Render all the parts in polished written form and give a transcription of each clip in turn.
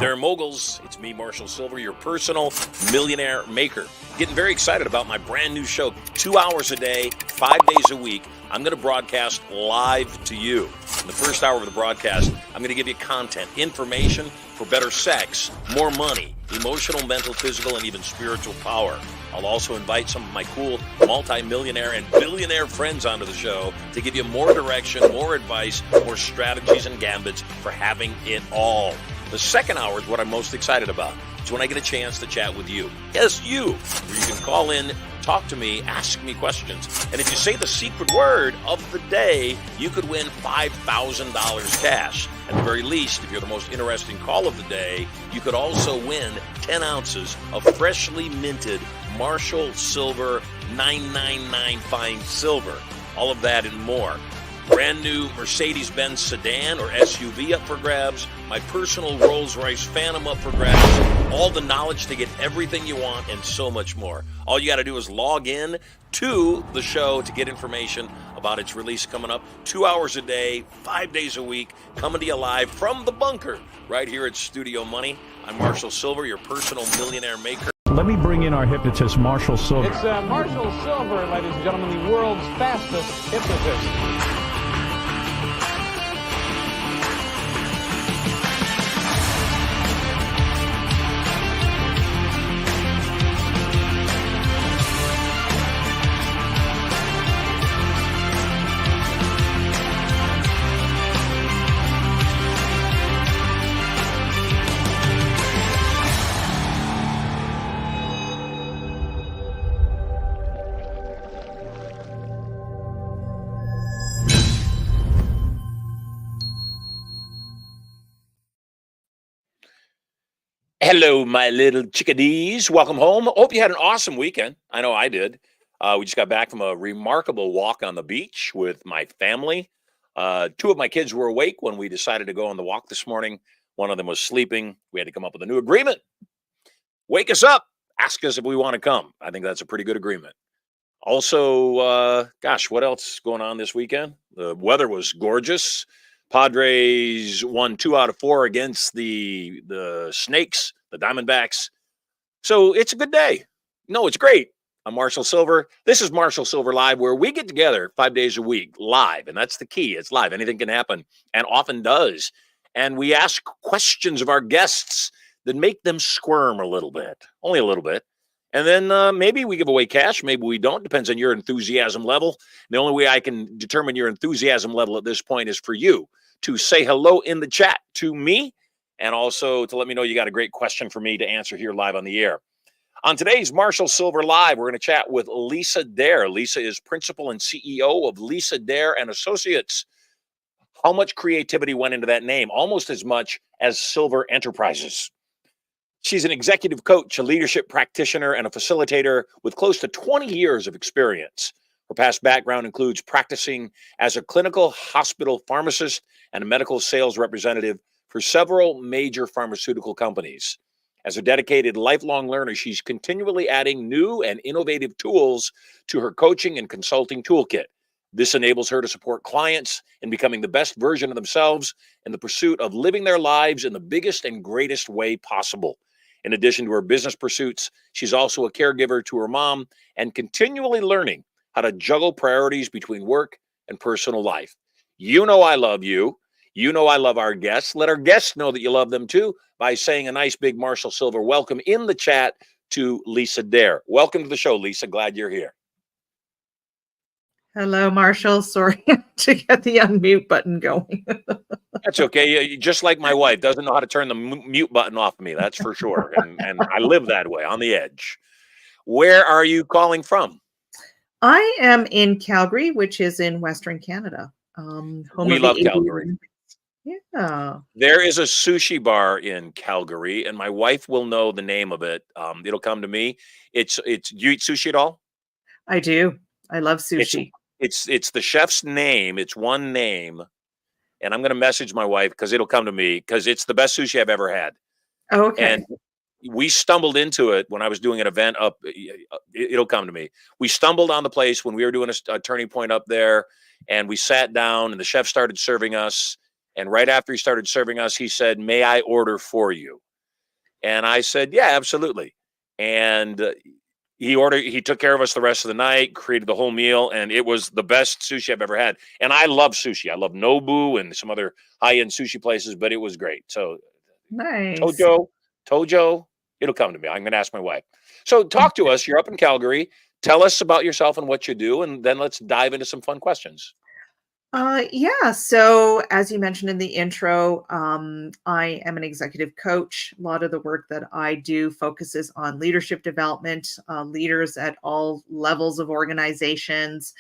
there, moguls. It's me, Marshall Sylver, your personal millionaire maker. Getting very excited about my brand new show, 2 hours a day, 5 days a week. I'm going to broadcast live to you. In the first hour of the broadcast, I'm going to give you content, information for better sex, more money, emotional, mental, physical, and even spiritual power. I'll also invite some of my cool multi-millionaire and billionaire friends onto the show to give you more direction, more advice, more strategies and gambits for having it all. The second hour is what I'm most excited about. It's when I get a chance to chat with you. Yes, you. Where you can call in, talk to me, ask me questions. And if you say the secret word of the day, you could win $5,000 cash. At the very least, if you're the most interesting call of the day, you could also win 10 ounces of freshly minted Marshall Sylver 999 Fine Silver. All of that and more. Brand new Mercedes-Benz sedan or SUV up for grabs. My personal Rolls-Royce Phantom up for grabs. All the knowledge to get everything you want and so much more. All you got to do is log in to the show to get information about its release coming up. 2 hours a day, 5 days a week, coming to you live from the bunker right here at Studio Money. I'm Marshall Sylver, your personal millionaire maker. Let me bring in our hypnotist, Marshall Sylver. It's Marshall Sylver, ladies and gentlemen, the world's fastest hypnotist. Hello, my little chickadees. Welcome home. Hope you had an awesome weekend. I know I did. We just got back from a remarkable walk on the beach with my family. Two of my kids were awake when we decided to go on the walk this morning. One of them was sleeping. We had to come up with a new agreement. Wake us up. Ask us if we want to come. I think that's a pretty good agreement. Also, what else going on this weekend? The weather was gorgeous. Padres won 2 out of 4 against the Snakes, the Diamondbacks. So it's a good day. No, it's great. I'm Marshall Sylver. This is Marshall Sylver Live, where we get together 5 days a week live. And that's the key. It's live. Anything can happen and often does. And we ask questions of our guests that make them squirm a little bit, only a little bit. And then maybe we give away cash. Maybe we don't. Depends on your enthusiasm level. The only way I can determine your enthusiasm level at this point is for you to say hello in the chat to me and also to let me know you got a great question for me to answer here live on the air. On today's Marshall Sylver Live, we're going to chat with Lisa Dare. Lisa is principal and CEO of Lisa Dare and Associates. How much creativity went into that name? Almost as much as Sylver Enterprises. She's an executive coach, a leadership practitioner, and a facilitator with close to 20 years of experience. Her past background includes practicing as a clinical hospital pharmacist and a medical sales representative for several major pharmaceutical companies. As a dedicated lifelong learner, she's continually adding new and innovative tools to her coaching and consulting toolkit. This enables her to support clients in becoming the best version of themselves in the pursuit of living their lives in the biggest and greatest way possible. In addition to her business pursuits, she's also a caregiver to her mom and continually learning how to juggle priorities between work and personal life. You know I love you. You know I love our guests. Let our guests know that you love them too by saying a nice big Marshall Sylver welcome in the chat to Lisa Dare. Welcome to the show, Lisa. Glad you're here. Hello, Marshall. Sorry to get the unmute button going. That's okay. You just like my wife, doesn't know how to turn the mute button off me. That's for sure. And I live that way, on the edge. Where are you calling from? I am in Calgary, which is in Western Canada. We love Calgary. Yeah. There is a sushi bar in Calgary, and my wife will know the name of it. It'll come to me. It's. You eat sushi at all? I do. I love sushi. It's the chef's name. It's one name, and I'm going to message my wife because it'll come to me because it's the best sushi I've ever had. Oh, okay. And we stumbled into it when I was doing an event up. It'll come to me. We stumbled on the place when we were doing a turning point up there, and we sat down, and the chef started serving us. And right after he started serving us, he said, "May I order for you?" And I said, yeah, absolutely. And he took care of us the rest of the night, created the whole meal, and it was the best sushi I've ever had. And I love sushi. I love Nobu and some other high-end sushi places, but it was great. So Nice. Tojo, it'll come to me. I'm going to ask my wife. So talk to us. You're up in Calgary. Tell us about yourself and what you do, and then let's dive into some fun questions. Yeah. So, as you mentioned in the intro, I am an executive coach. A lot of the work that I do focuses on leadership development, leaders at all levels of organizations.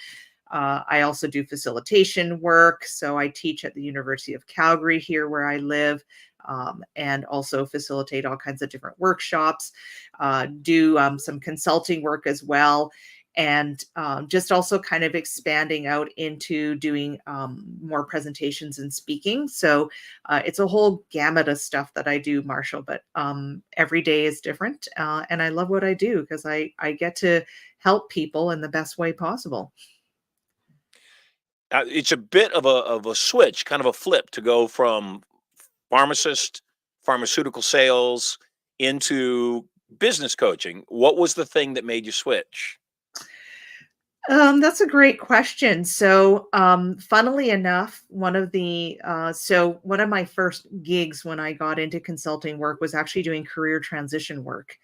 I also do facilitation work. So, I teach at the University of Calgary here where I live. And also facilitate all kinds of different workshops, do some consulting work as well, and just also kind of expanding out into doing more presentations and speaking. So it's a whole gamut of stuff that I do, Marshall, but every day is different. And I love what I do because I get to help people in the best way possible. It's a bit of a switch, kind of a flip to go from pharmacist, pharmaceutical sales into business coaching. What was the thing that made you switch? That's a great question. So, funnily enough, one of my first gigs when I got into consulting work was actually doing career transition work.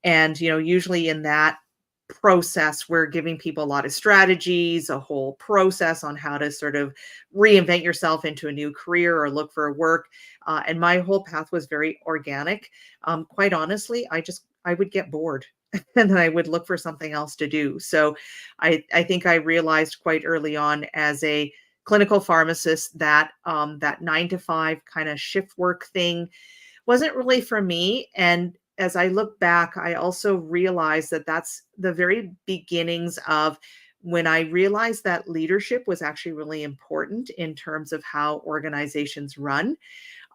And, usually in that process, we're giving people a lot of strategies, a whole process on how to sort of reinvent yourself into a new career or look for work. And my whole path was very organic. Quite honestly, I would get bored and then I would look for something else to do. So I think I realized quite early on as a clinical pharmacist that that 9 to 5 kind of shift work thing wasn't really for me. And as I look back, I also realized that that's the very beginnings of when I realized that leadership was actually really important in terms of how organizations run,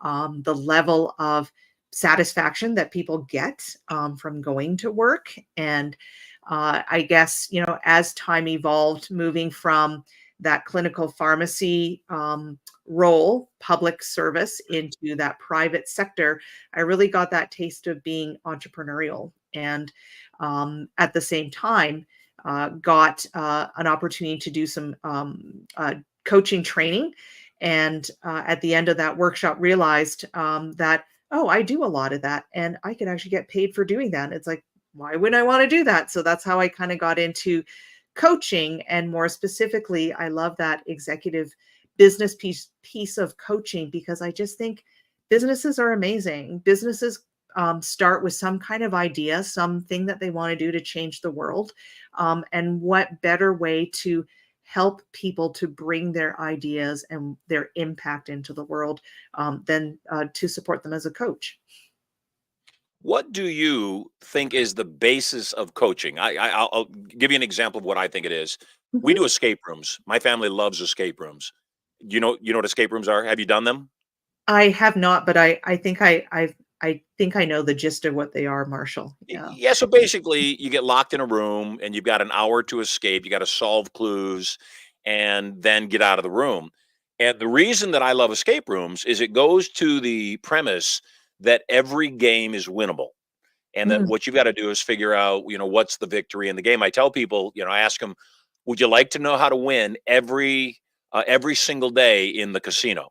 the level of satisfaction that people get from going to work. And I guess, as time evolved, moving from that clinical pharmacy role, public service, into that private sector, I really got that taste of being entrepreneurial. And at the same time, got an opportunity to do some coaching training. And at the end of that workshop, realized that, oh, I do a lot of that and I could actually get paid for doing that. It's like, why wouldn't I want to do that? So that's how I kind of got into coaching. And more specifically, I love that executive business piece of coaching because I just think businesses are amazing. Businesses start with some kind of idea, something that they want to do to change the world. And what better way to help people to bring their ideas and their impact into the world than to support them as a coach. What do you think is the basis of coaching? I'll give you an example of what I think it is. We Mhm. do escape rooms. My family loves escape rooms. You know what escape rooms are? Have you done them? I have not, but I think I know the gist of what they are, Marshall. Yeah. Yeah, so basically, you get locked in a room and you've got an hour to escape. You got to solve clues and then get out of the room. And the reason that I love escape rooms is it goes to the premise that every game is winnable and that Mm, what you've got to do is figure out, what's the victory in the game. I tell people, I ask them, would you like to know how to win every single day in the casino?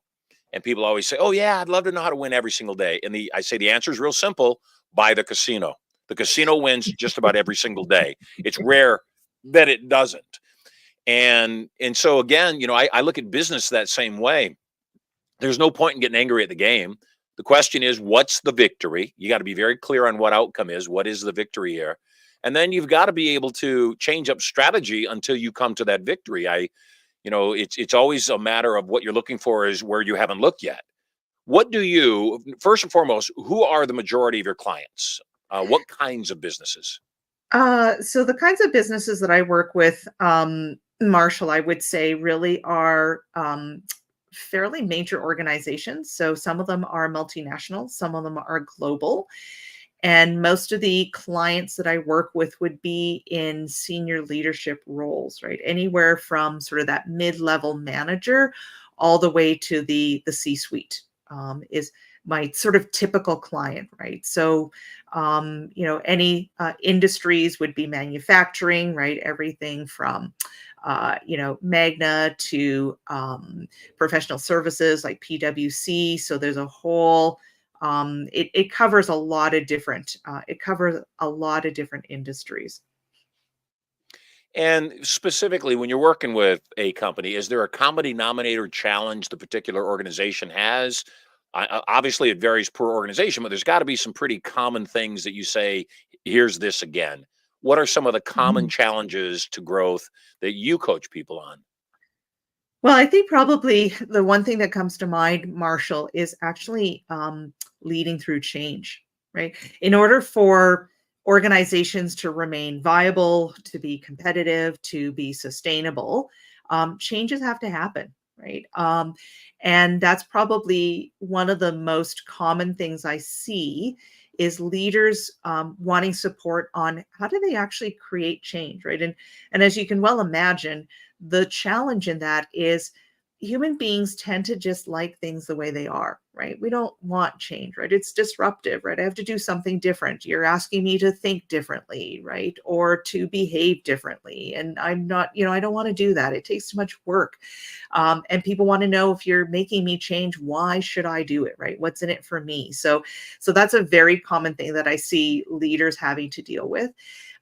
And people always say, "Oh yeah, I'd love to know how to win every single day." And I say the answer is real simple: buy the casino. The casino wins just about every single day. It's rare that it doesn't. And so again, I look at business that same way. There's no point in getting angry at the game. The question is, what's the victory? You got to be very clear on what outcome is. What is the victory here? And then you've got to be able to change up strategy until you come to that victory. It's always a matter of what you're looking for is where you haven't looked yet. What do you first and foremost? Who are the majority of your clients? What kinds of businesses? so the kinds of businesses that I work with, Marshall, I would say really are fairly major organizations. So some of them are multinational, some of them are global. And most of the clients that I work with would be in senior leadership roles, right? Anywhere from sort of that mid-level manager all the way to the C-suite is my sort of typical client, right? So, any industries would be manufacturing, right? Everything from, Magna to professional services like PwC. So there's a whole, it covers a lot of different, industries. And specifically, when you're working with a company, is there a common denominator challenge the particular organization has? Obviously, it varies per organization, but there's got to be some pretty common things that you say, here's this again. What are some of the common challenges to growth that you coach people on? Well, I think probably the one thing that comes to mind, Marshall, is actually leading through change, right? In order for organizations to remain viable, to be competitive, to be sustainable, changes have to happen, right? And that's probably one of the most common things I see is leaders wanting support on how do they actually create change, right? And as you can well imagine, the challenge in that is human beings tend to just like things the way they are, right? We don't want change, right? It's disruptive, right? I have to do something different. You're asking me to think differently, right? Or to behave differently. And I'm not, I don't want to do that. It takes too much work. And people want to know, if you're making me change, why should I do it, right? What's in it for me? So that's a very common thing that I see leaders having to deal with.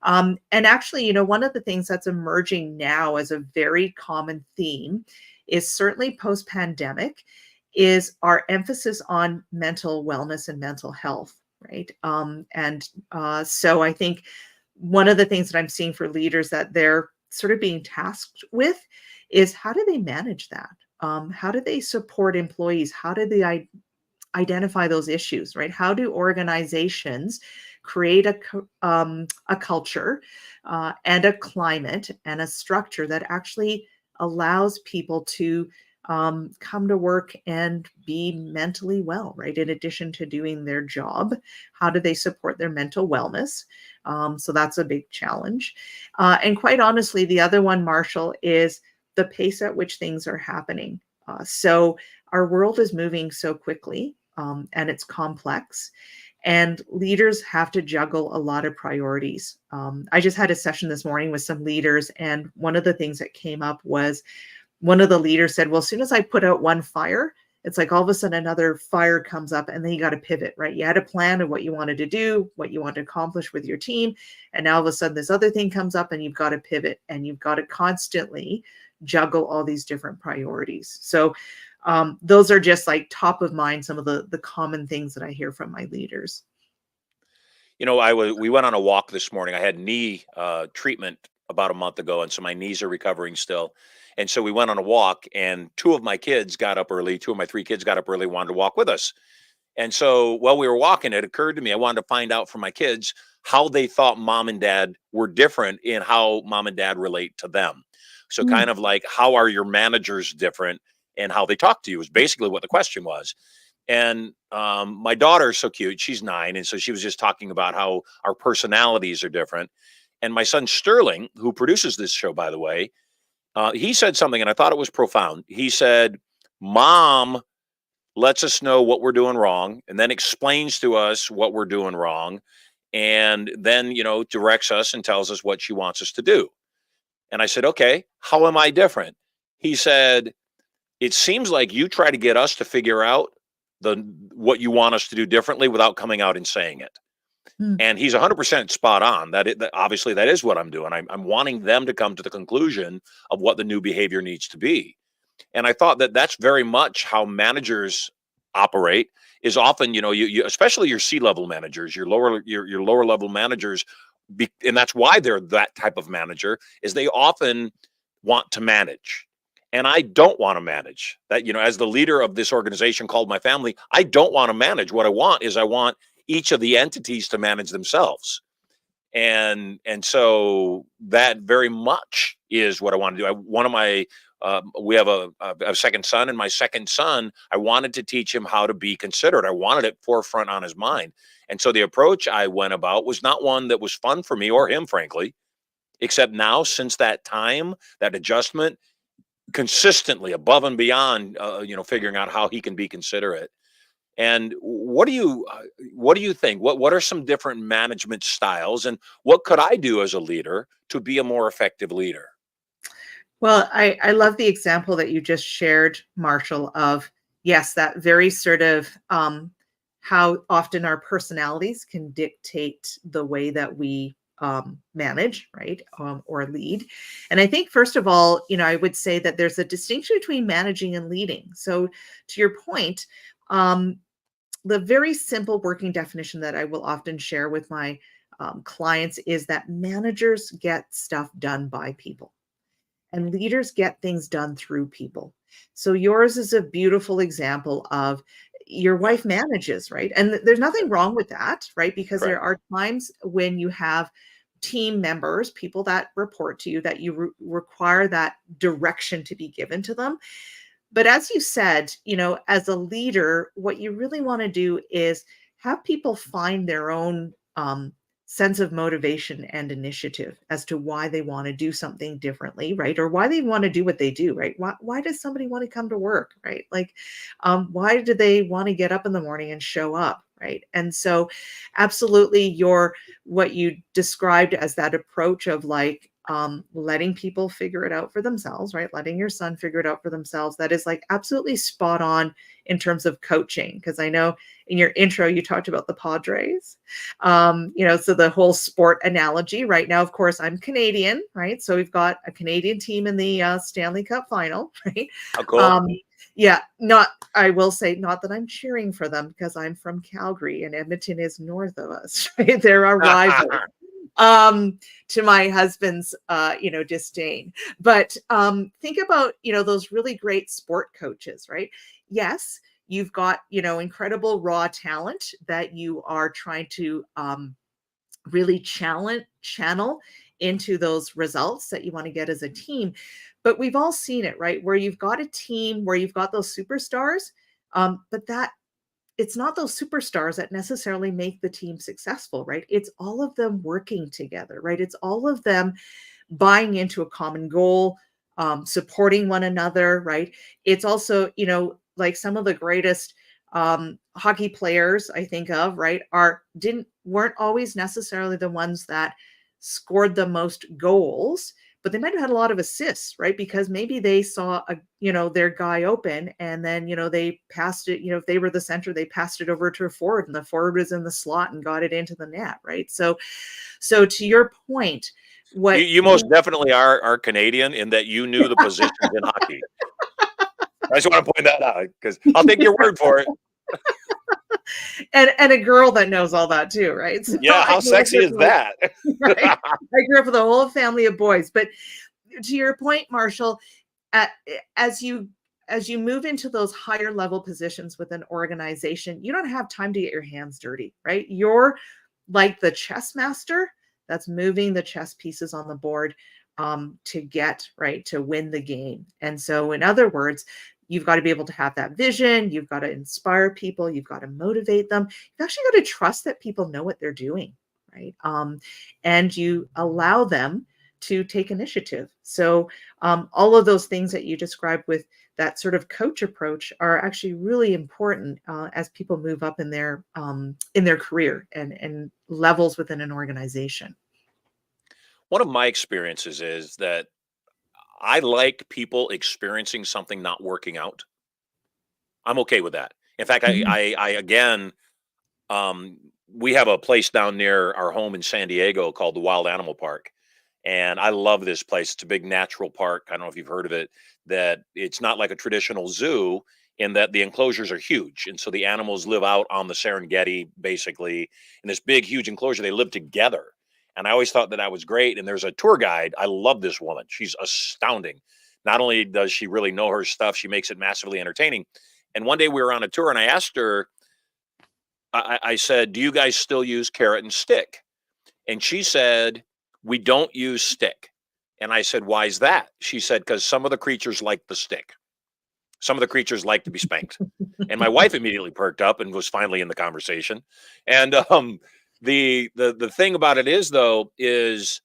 And actually, one of the things that's emerging now as a very common theme is certainly post-pandemic is our emphasis on mental wellness and mental health, right? So I think one of the things that I'm seeing for leaders that they're sort of being tasked with is how do they manage that? How do they support employees? How do they identify those issues, right? How do organizations create a culture and a climate and a structure that actually allows people to come to work and be mentally well, right? In addition to doing their job, how do they support their mental wellness? So that's a big challenge. And quite honestly, the other one, Marshall, is the pace at which things are happening. So our world is moving so quickly, and it's complex. And leaders have to juggle a lot of priorities. I just had a session this morning with some leaders, and one of the things that came up was one of the leaders said, well, as soon as I put out one fire, it's like all of a sudden another fire comes up, and then you got to pivot, right? You had a plan of what you wanted to do, what you want to accomplish with your team. And now all of a sudden this other thing comes up, and you've got to pivot, and you've got to constantly juggle all these different priorities. So those are just like top of mind, some of the common things that I hear from my leaders. We went on a walk this morning. I had knee treatment about a month ago, and so my knees are recovering still. And so we went on a walk, and two of my kids got up early. Two of my three kids got up early, wanted to walk with us. And so while we were walking, it occurred to me I wanted to find out from my kids how they thought mom and dad were different in how mom and dad relate to them. So kind of like, how are your managers different and how they talk to you is basically what the question was. And my daughter is so cute. She's 9. And so she was just talking about how our personalities are different. And my son Sterling, who produces this show, by the way, he said something, and I thought it was profound. He said, Mom lets us know what we're doing wrong and then explains to us what we're doing wrong. And then, directs us and tells us what she wants us to do. And I said, okay, how am I different? He said, it seems like you try to get us to figure out what you want us to do differently without coming out and saying it. And he's 100% spot on. Obviously that is what I'm doing. I'm wanting them to come to the conclusion of what the new behavior needs to be. And I thought that that's very much how managers operate. Is often, you especially your C-level managers, your lower level managers, and that's why they're that type of manager, is they often want to manage. And I don't want to manage that, as the leader of this organization called my family, I don't want to manage. What I want each of the entities to manage themselves. And so that very much is what I want to do. We have a second son, and my second son, I wanted to teach him how to be considerate. I wanted it forefront on his mind. And so the approach I went about was not one that was fun for me or him, frankly, except now, since that time, that adjustment, consistently above and beyond, figuring out how he can be considerate. And what do you think? What are some different management styles, and what could I do as a leader to be a more effective leader? Well, I love the example that you just shared, Marshall, of yes, that very sort of how often our personalities can dictate the way that we manage, right, or lead. And I think, first of all, I would say that there's a distinction between managing and leading. So, to your point, um, the very simple working definition that I will often share with my clients is that managers get stuff done by people and leaders get things done through people. So yours is a beautiful example of your Yeah, wife manages, right? And there's nothing wrong with that, right? Because there correct. are times when you have team members, people that report to you, that you require that direction to be given to them. But as you said, as a leader, what you really want to do is have people find their own sense of motivation and initiative as to why they want to do something differently, right? Or why they want to do what they do, right? Why does somebody want to come to work, right? Like, why do they want to get up in the morning and show up, right? And so, absolutely, what you described as that approach of like letting people figure it out for themselves, right? Letting your son figure it out for themselves. That is like absolutely spot on in terms of coaching. Because I know in your intro, you talked about the Padres, so the whole sport analogy right now, of course, I'm Canadian, right? So we've got a Canadian team in the Stanley Cup final, right? How cool. Um, I will say, not that I'm cheering for them because I'm from Calgary and Edmonton is north of us, right? They're our rivals. To my husband's disdain, but think about those really great sport coaches, right? Yes, you've got incredible raw talent that you are trying to really channel into those results that you want to get as a team. But we've all seen it, right? Where you've got a team where you've got those superstars, but that it's not those superstars that necessarily make the team successful, right? It's all of them working together, right? It's all of them buying into a common goal, supporting one another, right? It's also, like some of the greatest hockey players I think of, right, weren't always necessarily the ones that scored the most goals, but they might have had a lot of assists, right? Because maybe they saw their guy open and then, they passed it, if they were the center, they passed it over to a forward and the forward was in the slot and got it into the net, right? So to your point, You what you most definitely are Canadian in that you knew the positions in hockey. I just want to point that out because I'll take your word for it. and a girl that knows all that too, right? So Yeah, I how grew up sexy with is that? right? I grew up with a whole family of boys. But to your point, Marshall, at, as you move into those higher level positions with an organization, you don't have time to get your hands dirty, right? You're like the chess master that's moving the chess pieces on the board to win the game. And so, in other words, you've got to be able to have that vision. You've got to inspire people. You've got to motivate them. You've actually got to trust that people know what they're doing, right? And you allow them to take initiative. So all of those things that you described with that sort of coach approach are actually really important as people move up in their career and levels within an organization. One of my experiences is that I like people experiencing something not working out. I'm okay with that. In fact, Mhm. I again, um, we have a place down near our home in San Diego called the Wild Animal Park, and I love this place. It's a big natural park. I don't know if you've heard of it. That it's not like a traditional zoo in that the enclosures are huge, and so the animals live out on the Serengeti, basically, in this big, huge enclosure. They live together, and I always thought that was great. And there's a tour guide. I love this woman. She's astounding. Not only does she really know her stuff, she makes it massively entertaining. And one day we were on a tour, and I asked her, I said, "Do you guys still use carrot and stick?" And she said, "We don't use stick." And I said, "Why is that?" She said, "Because some of the creatures like the stick. Some of the creatures like to be spanked." And my wife immediately perked up and was finally in the conversation. And the thing about it is, though, is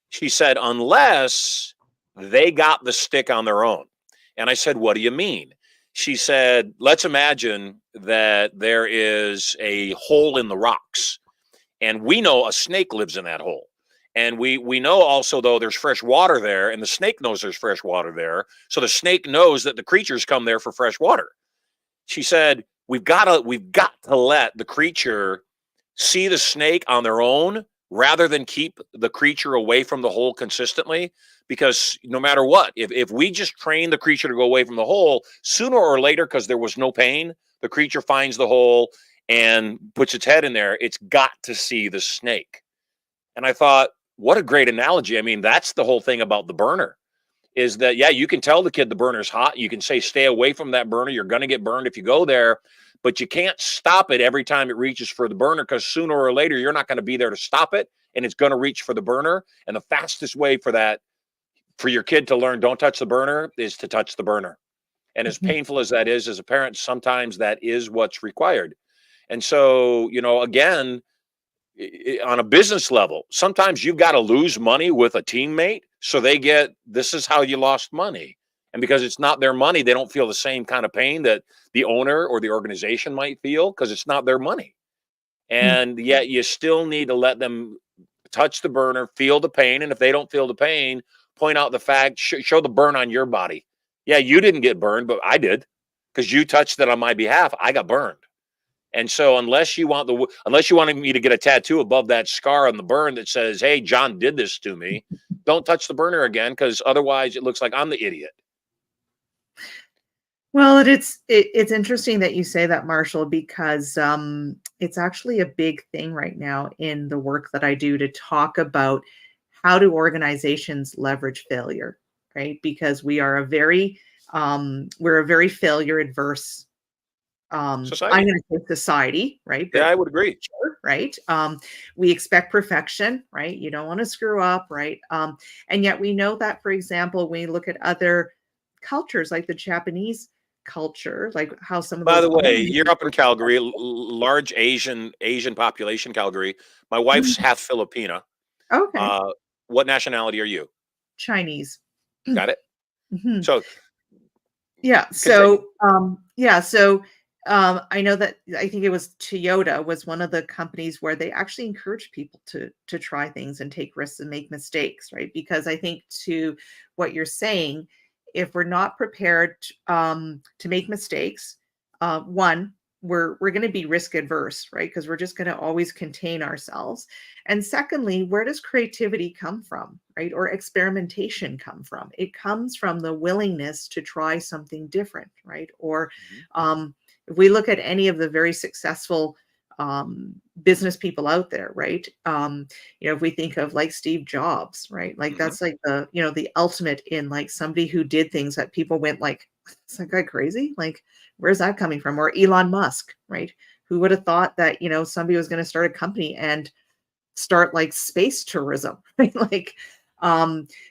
she said, unless they got the stick on their own. And I said, "What do you mean?" She said, let's imagine that there is a hole in the rocks, and we know a snake lives in that hole. And we know also, though, there's fresh water there, and the snake knows there's fresh water there. So the snake knows that the creatures come there for fresh water. She said, we've got to let the creature see the snake on their own rather than keep the creature away from the hole consistently. Because no matter what, if we just train the creature to go away from the hole, sooner or later, because there was no pain, the creature finds the hole and puts its head in there. It's got to see the snake. And I thought, what a great analogy. I mean, that's the whole thing about the burner, is that, yeah, you can tell the kid the burner's hot. You can say, stay away from that burner. You're going to get burned if you go there, but you can't stop it every time it reaches for the burner, because sooner or later, you're not going to be there to stop it, and it's going to reach for the burner. And the fastest way for that, for your kid to learn, don't touch the burner, is to touch the burner. And as painful as that is, as a parent, sometimes that is what's required. And so, again, on a business level, sometimes you've got to lose money with a teammate so they get, this is how you lost money. And because it's not their money, they don't feel the same kind of pain that the owner or the organization might feel, because it's not their money. And yet you still need to let them touch the burner, feel the pain. And if they don't feel the pain, point out the fact, show the burn on your body. Yeah, you didn't get burned, but I did, because you touched it on my behalf. I got burned. And so unless you wanted me to get a tattoo above that scar on the burn that says, hey, John did this to me, don't touch the burner again, because otherwise it looks like I'm the idiot. Well, it's interesting that you say that, Marshall, because it's actually a big thing right now in the work that I do to talk about how do organizations leverage failure, right? Because we are a very failure adverse Society. I'm going to say society, right? Yeah, I would agree. Right. We expect perfection, right? You don't want to screw up, right? And yet we know that, for example, when we look at other cultures like the Japanese culture, like how some of By those the way, you're up in Calgary, large Asian population, Calgary. My wife's half Filipina. Okay. What nationality are you? Chinese. Got it? Mhm. So Yeah. So, I know that I think it was Toyota was one of the companies where they actually encourage people to try things and take risks and make mistakes, right? Because I think, to what you're saying, if we're not prepared to make mistakes, one, we're going to be risk adverse, right? Because we're just going to always contain ourselves. And secondly, where does creativity come from, right? Or experimentation come from? It comes from the willingness to try something different, right? Or if we look at any of the very successful business people out there, right? If we think of like Steve Jobs, right? Like that's like the ultimate in like somebody who did things that people went like, is that guy crazy? Like, where's that coming from? Or Elon Musk, right? Who would have thought that, somebody was going to start a company and start like space tourism, right? Like,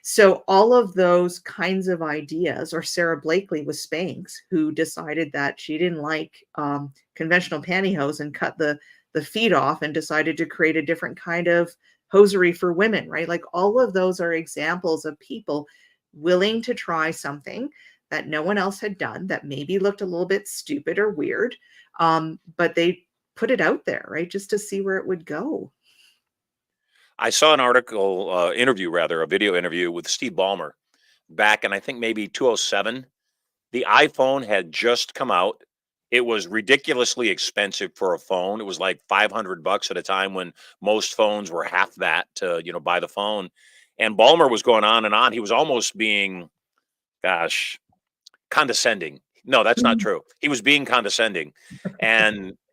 so all of those kinds of ideas, or Sarah Blakely with Spanx, who decided that she didn't like conventional pantyhose and cut the feet off and decided to create a different kind of hosiery for women, right? Like all of those are examples of people willing to try something that no one else had done, that maybe looked a little bit stupid or weird, but they put it out there, right? Just to see where it would go. I saw an a video interview with Steve Ballmer back in, I think, maybe 2007. The iPhone had just come out. It was ridiculously expensive for a phone. It was like $500 at a time when most phones were half that to, buy the phone. And Ballmer was going on and on. He was almost being, condescending. No, that's not true. He was being condescending.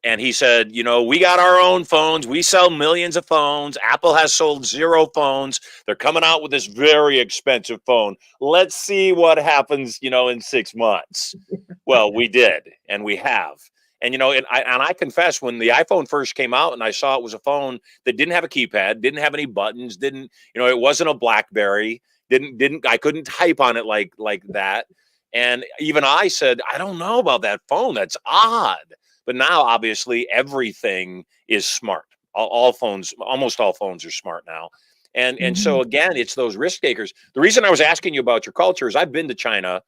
And he said, we got our own phones. We sell millions of phones. Apple has sold 0 phones. They're coming out with this very expensive phone. Let's see what happens, in 6 months. Well, we did, and we have. And, I confess, when the iPhone first came out and I saw it was a phone that didn't have a keypad, didn't have any buttons, it wasn't a BlackBerry, I couldn't type on it like that. And even I said, I don't know about that phone. That's odd. But now, obviously, everything is smart. Almost all phones are smart now. And so, again, it's those risk takers. The reason I was asking you about your culture is I've been to China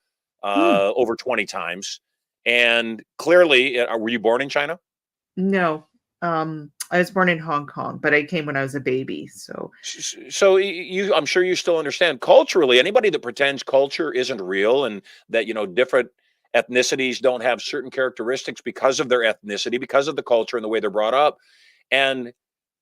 over 20 times. And clearly, were you born in China? No, I was born in Hong Kong, but I came when I was a baby. So, So you, I'm sure you still understand culturally. Anybody that pretends culture isn't real and that different ethnicities don't have certain characteristics because of their ethnicity, because of the culture and the way they're brought up, and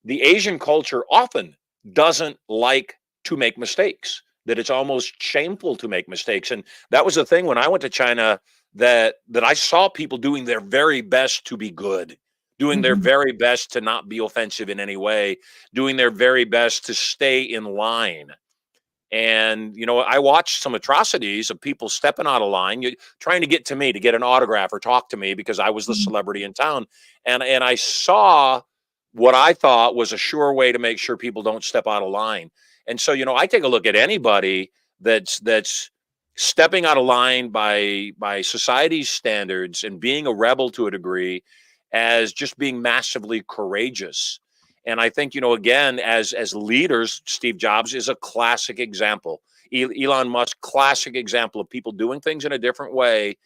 the Asian culture often doesn't like to make mistakes. That it's almost shameful to make mistakes, and that was the thing when I went to China, that I saw people doing their very best to be good, doing their mhm, very best to not be offensive in any way, doing their very best to stay in line. And I watched some atrocities of people stepping out of line, trying to get to me to get an autograph or talk to me because I was the mhm, celebrity in town. And I saw what I thought was a sure way to make sure people don't step out of line. And so, I take a look at anybody that's stepping out of line by society's standards and being a rebel to a degree as just being massively courageous. And I think, again, as leaders, Steve Jobs is a classic example. Elon Musk, classic example of people doing things in a different way,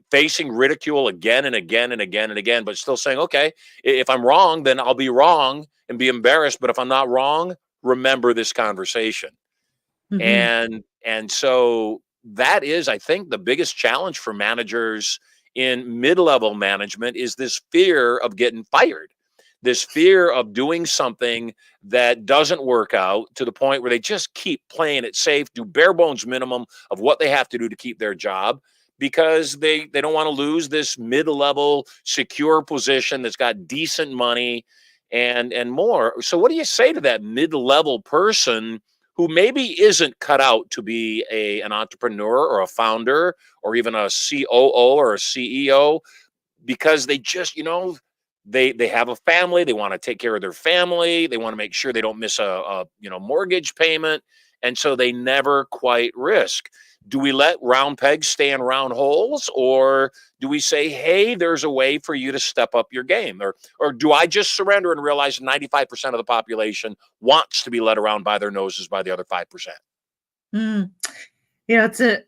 facing ridicule again and again and again and again, but still saying, okay, if I'm wrong, then I'll be wrong and be embarrassed. But if I'm not wrong, remember this conversation. mhm. And so that is, I think, the biggest challenge for managers in mid-level management is this fear of getting fired, this fear of doing something that doesn't work out to the point where they just keep playing it safe, do bare bones minimum of what they have to do to keep their job because they don't want to lose this mid-level secure position that's got decent money and more. So what do you say to that mid-level person who maybe isn't cut out to be an entrepreneur or a founder or even a COO or a CEO because they just, they have a family, they want to take care of their family, they want to make sure they don't miss a mortgage payment, and so they never quite risk. Do we let round pegs stay in round holes, or do we say, hey, there's a way for you to step up your game? Or do I just surrender and realize 95% of the population wants to be led around by their noses by the other 5%? Mm. Yeah, it's a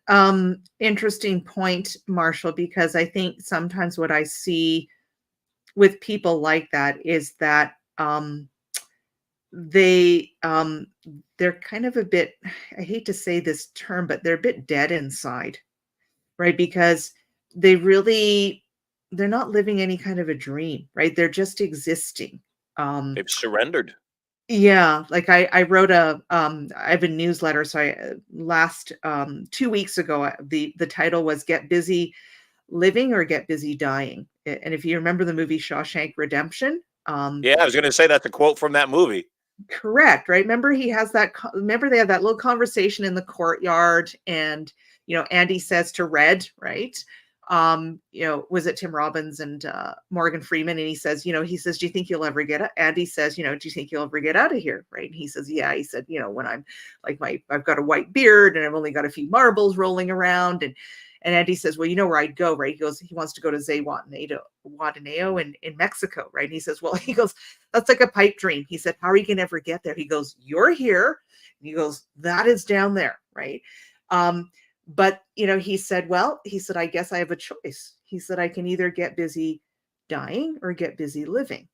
interesting point, Marshall, because I think sometimes what I see with people like that is that they they're kind of a bit, I hate to say this term, but they're a bit dead inside, right? Because they really, they're not living any kind of a dream, right? They're just existing. Um They've surrendered. yeah, like I wrote I have a newsletter, so I last 2 weeks ago, the title was Get Busy Living or Get Busy Dying. And if you remember the movie Shawshank Redemption, Yeah, I was going to say that's a quote from that movie. correct, right? Remember he has that remember they have that little conversation in the courtyard, and Andy says to Red, right? Was it Tim Robbins and Morgan Freeman? And he says, do you think you'll ever get out? Andy says, do you think you'll ever get out of here? Right. And he says, yeah. He said, when I'm like I've got a white beard and I've only got a few marbles rolling around. And Andy says, well, you know where I'd go, right? He goes, he wants to go to Guadalajara in Mexico, right? And he says, well, he goes, that's like a pipe dream. He said, how are you going to ever get there? He goes, you're here. And he goes, that is down there, right? But he said, I guess I have a choice. He said, I can either get busy dying or get busy living.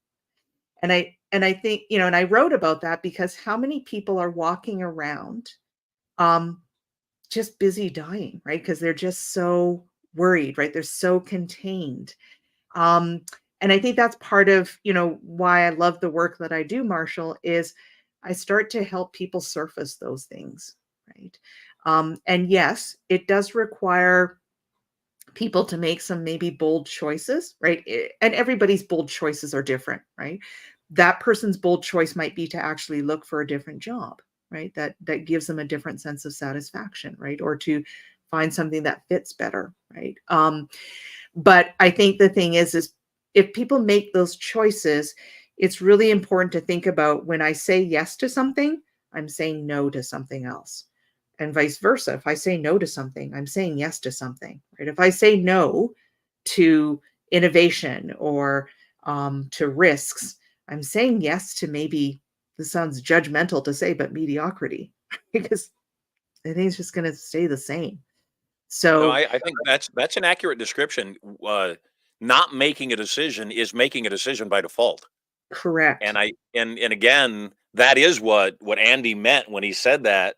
And I think, and I wrote about that because how many people are walking around um just busy dying, right? Because they're just so worried, right? They're so contained. Um, and I think that's part of, why I love the work that I do, Marshall, is I start to help people surface those things, right? And yes, it does require people to make some maybe bold choices, right? And everybody's bold choices are different, right? That person's bold choice might be to actually look for a different job, right? That gives them a different sense of satisfaction, right? Or to find something that fits better, right? But I think the thing is if people make those choices, it's really important to think about when I say yes to something, I'm saying no to something else. And vice versa. If I say no to something, I'm saying yes to something, right? If I say no to innovation or to risks, I'm saying yes to, maybe this sounds judgmental to say, but mediocrity, because I think it's just going to stay the same. No, So I think that's an accurate description. Not making a decision is making a decision by default. And correct. I and again, that is what Andy meant when he said that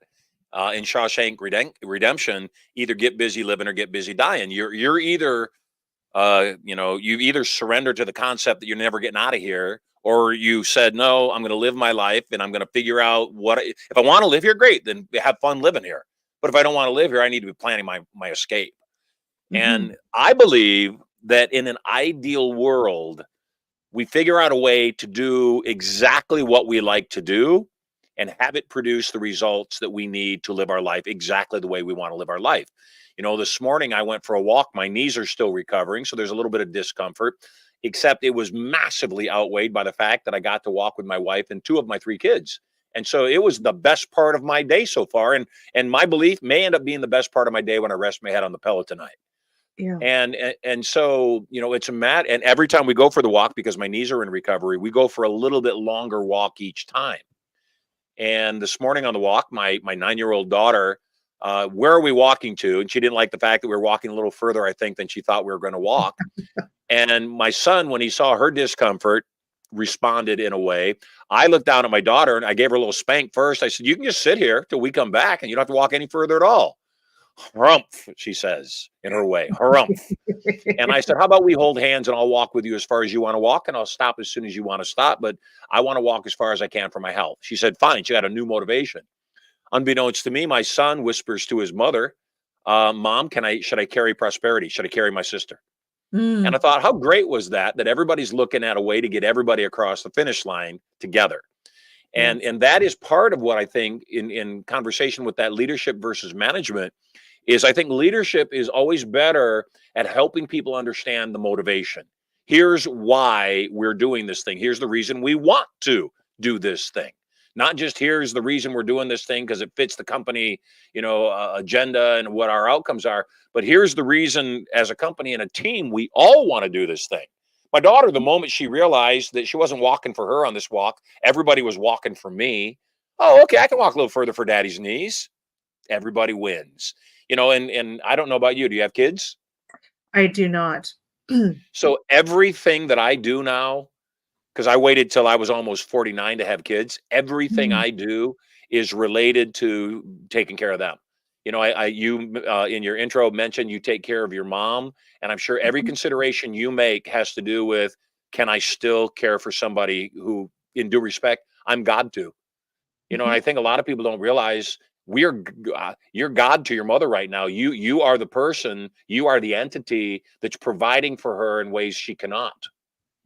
in Shawshank Redemption. Either get busy living or get busy dying. You're either you either surrender to the concept that you're never getting out of here, or you said no. I'm going to live my life, and I'm going to figure out if I want to live here. Great, then have fun living here. But if I don't want to live here, I need to be planning my escape. Hmm. And I believe that in an ideal world, we figure out a way to do exactly what we like to do and have it produce the results that we need to live our life exactly the way we want to live our life. This morning I went for a walk. My knees are still recovering, so there's a little bit of discomfort, except it was massively outweighed by the fact that I got to walk with my wife and two of my three kids. And so it was the best part of my day so far. And my belief may end up being the best part of my day when I rest my head on the pillow tonight. Yeah. And so, it's a and every time we go for the walk, because my knees are in recovery, we go for a little bit longer walk each time. And this morning on the walk, my 9-year-old daughter, where are we walking to? And she didn't like the fact that we were walking a little further, I think, than she thought we were going to walk. And my son, when he saw her discomfort, responded in a way. I looked down at my daughter and I gave her a little spank first. I said, "You can just sit here till we come back and you don't have to walk any further at all." "Harumph," she says in her way. "Harumph." And I said, "How about we hold hands and I'll walk with you as far as you want to walk and I'll stop as soon as you want to stop. But I want to walk as far as I can for my health." She said, "Fine." She had a new motivation. Unbeknownst to me, my son whispers to his mother, "Mom, should I carry prosperity? Should I carry my sister?" And I Mm, thought, how great was that everybody's looking at a way to get everybody across the finish line together. And yes. and that is part of what I think in conversation with that leadership versus management is I think leadership is always better at helping people understand the motivation. Here's why we're doing this thing. Here's the reason we want to do this thing. Not just here's the reason we're doing this thing because it fits the company, agenda and what our outcomes are, but here's the reason as a company and a team we all want to do this thing. My daughter, the moment she realized that she wasn't walking for her on this walk, everybody was walking for me. Oh, okay, I can walk a little further for daddy's knees. Everybody wins. And I don't know about you. Do you have kids? I do not. So everything that I do now, because I waited till I was almost 49 to have kids, everything Mm, I do is related to taking care of them. You in your intro mentioned you take care of your mom, and I'm sure every mhm, consideration you make has to do with, can I still care for somebody who, in due respect, I'm God to? And mhm, I think a lot of people don't realize you're God to your mother right now. You are the person, you are the entity that's providing for her in ways she cannot.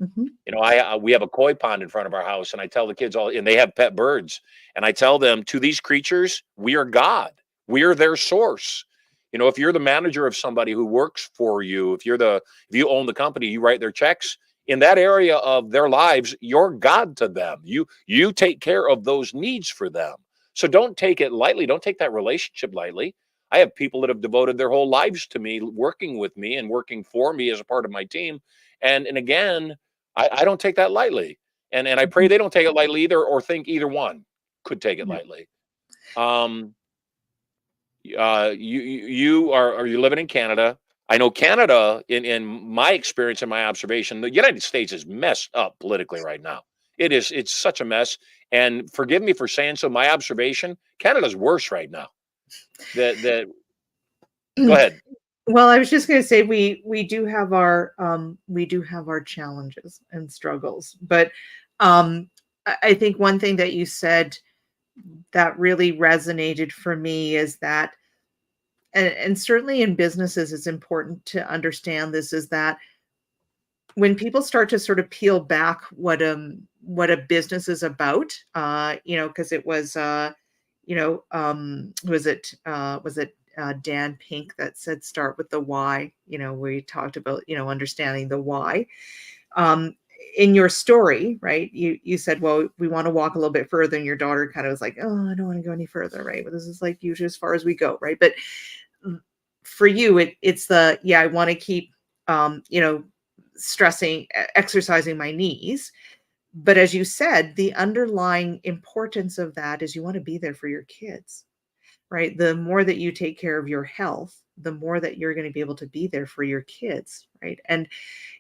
mhm, We have a koi pond in front of our house, and I tell the kids all, and they have pet birds, and I tell them, to these creatures, we are God. We are their source. If you're the manager of somebody who works for you, if you own the company, you write their checks. In that area of their lives, you're God to them. You take care of those needs for them. So don't take it lightly. Don't take that relationship lightly. I have people that have devoted their whole lives to me, working with me and working for me as a part of my team. And again, I don't take that lightly. And I pray mhm. they don't take it lightly either, or think either one could take it Yeah. lightly. Um, are you living in Canada? I know Canada, in my experience and my observation, the United States is messed up politically right now. It's such a mess. And forgive me for saying so. My observation, Canada's worse right now. That Go ahead. Well, I was just going to say we do have our challenges and struggles, but I think one thing that you said that really resonated for me is that, and certainly in businesses, it's important to understand this, is that when people start to sort of peel back what a business is about, because it was was it Dan Pink that said start with the why, we talked about, understanding the why. Um in your story, right? You said, well, we want to walk a little bit further, and your daughter kind of was like, oh, I don't want to go any further, right? But this is like usually as far as we go, right? But for you, it's the, yeah, I want to keep um you know exercising my knees. But as you said, the underlying importance of that is you want to be there for your kids. right? The more that you take care of your health, the more that you're going to be able to be there for your kids, right? And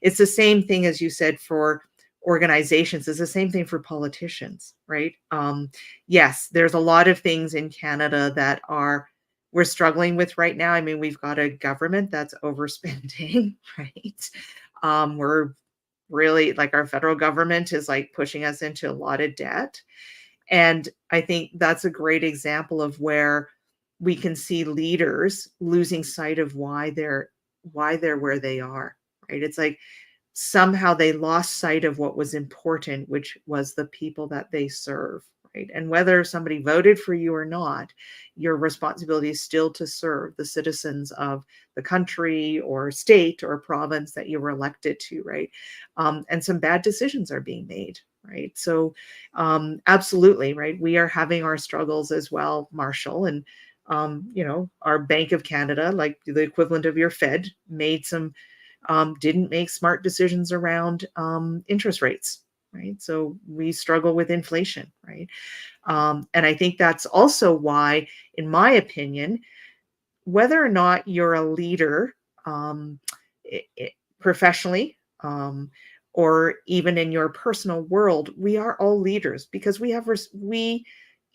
it's the same thing as you said for organizations. It's the same thing for politicians, right? Yes, there's a lot of things in Canada that we're struggling with right now. I mean, we've got a government that's overspending, right? We're really like our federal government is like pushing us into a lot of debt. And I think that's a great example of where we can see leaders losing sight of why they're where they are, right? It's like somehow they lost sight of what was important, which was the people that they serve, right? And whether somebody voted for you or not, your responsibility is still to serve the citizens of the country or state or province that you were elected to, right? And some bad decisions are being made, right? So absolutely, right? We are having our struggles as well, Marshall, and our Bank of Canada, like the equivalent of your Fed, didn't make smart decisions around interest rates, right? So we struggle with inflation, right? And I think that's also why, in my opinion, whether or not you're a leader professionally or even in your personal world, we are all leaders because we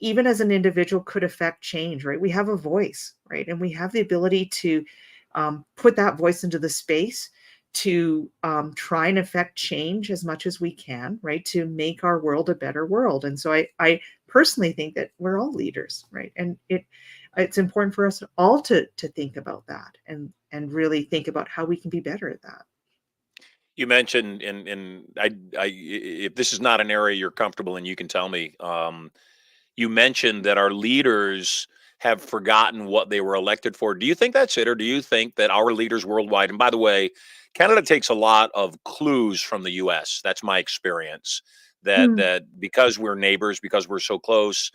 even as an individual could affect change, right? We have a voice, right? And we have the ability to put that voice into the space to try and affect change as much as we can, right? To make our world a better world. And so I personally think that we're all leaders, right? And it's important for us all to think about that and really think about how we can be better at that. You mentioned, and if this is not an area you're comfortable in, you can tell me. You mentioned that our leaders have forgotten what they were elected for. Do you think that's it, or do you think that our leaders worldwide? And by the way, Canada takes a lot of clues from the U.S. That's my experience. That because we're neighbors, because we're so close,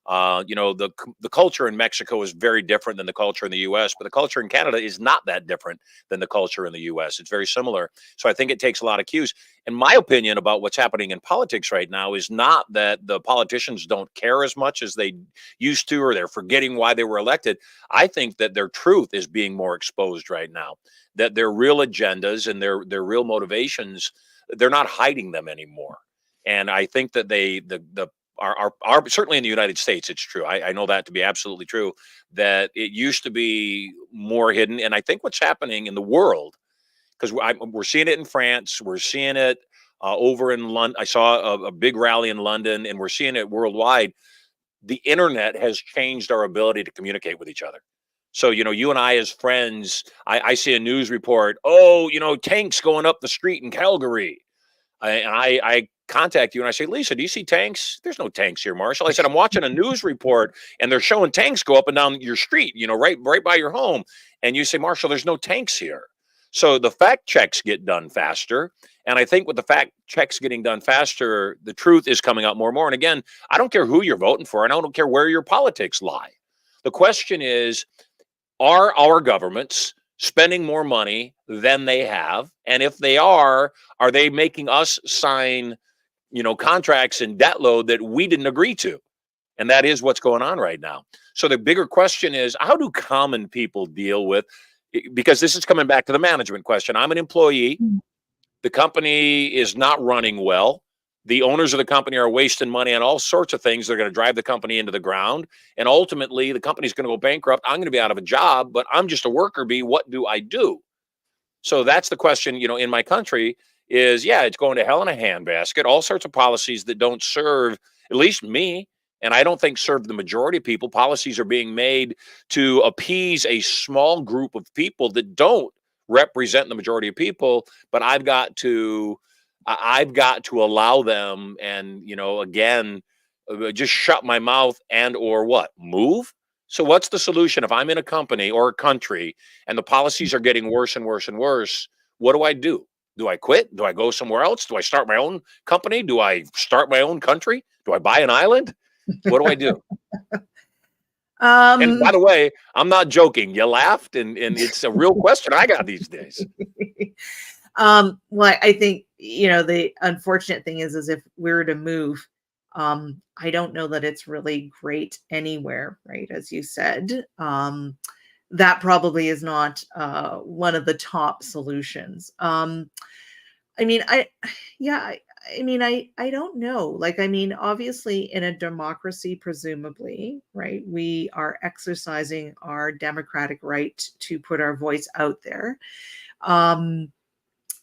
the culture in Mexico is very different than the culture in the U.S., but the culture in Canada is not that different than the culture in the U.S. It's very similar. So I think it takes a lot of cues. And my opinion about what's happening in politics right now is not that the politicians don't care as much as they used to, or they're forgetting why they were elected. I think that their truth is being more exposed right now, that their real agendas and their real motivations, they're not hiding them anymore. And I think that are certainly in the United States, it's true. I know that to be absolutely true, that it used to be more hidden. And I think what's happening in the world, because we're seeing it in France, we're seeing it over in London. I saw a big rally in London, and we're seeing it worldwide. The internet has changed our ability to communicate with each other. So, you and I as friends, I see a news report, tanks going up the street in Calgary. I contact you and I say, Lisa, do you see tanks? There's no tanks here, Marshall. I said, I'm watching a news report and they're showing tanks go up and down your street, right by your home. And you say, Marshall, there's no tanks here. So the fact checks get done faster. And I think with the fact checks getting done faster, the truth is coming out more and more. And again, I don't care who you're voting for, and I don't care where your politics lie. The question is, are our governments spending more money than they have? And if they are they making us sign, contracts and debt load that we didn't agree to? And that is what's going on right now. So the bigger question is, how do common people deal with, because this is coming back to the management question. I'm an employee. The company is not running well. The owners of the company are wasting money on all sorts of things. They're going to drive the company into the ground. And ultimately, the company's going to go bankrupt. I'm going to be out of a job, but I'm just a worker bee. What do I do? So that's the question, in my country is, it's going to hell in a handbasket. All sorts of policies that don't serve, at least me, and I don't think serve the majority of people. Policies are being made to appease a small group of people that don't represent the majority of people, but I've got to allow them, and again, just shut my mouth and or what? Move? So what's the solution if I'm in a company or a country and the policies are getting worse and worse and worse? What do I do? Do I quit? Do I go somewhere else? Do I start my own company? Do I start my own country? Do I buy an island? What do I do? And by the way, I'm not joking. You laughed, and it's a real question I got these days. Well, I think, the unfortunate thing is if we were to move, I don't know that it's really great anywhere, right? As you said, that probably is not one of the top solutions. I mean, yeah, I don't know. Like, I mean, obviously, in a democracy, presumably, right, we are exercising our democratic right to put our voice out there. Um,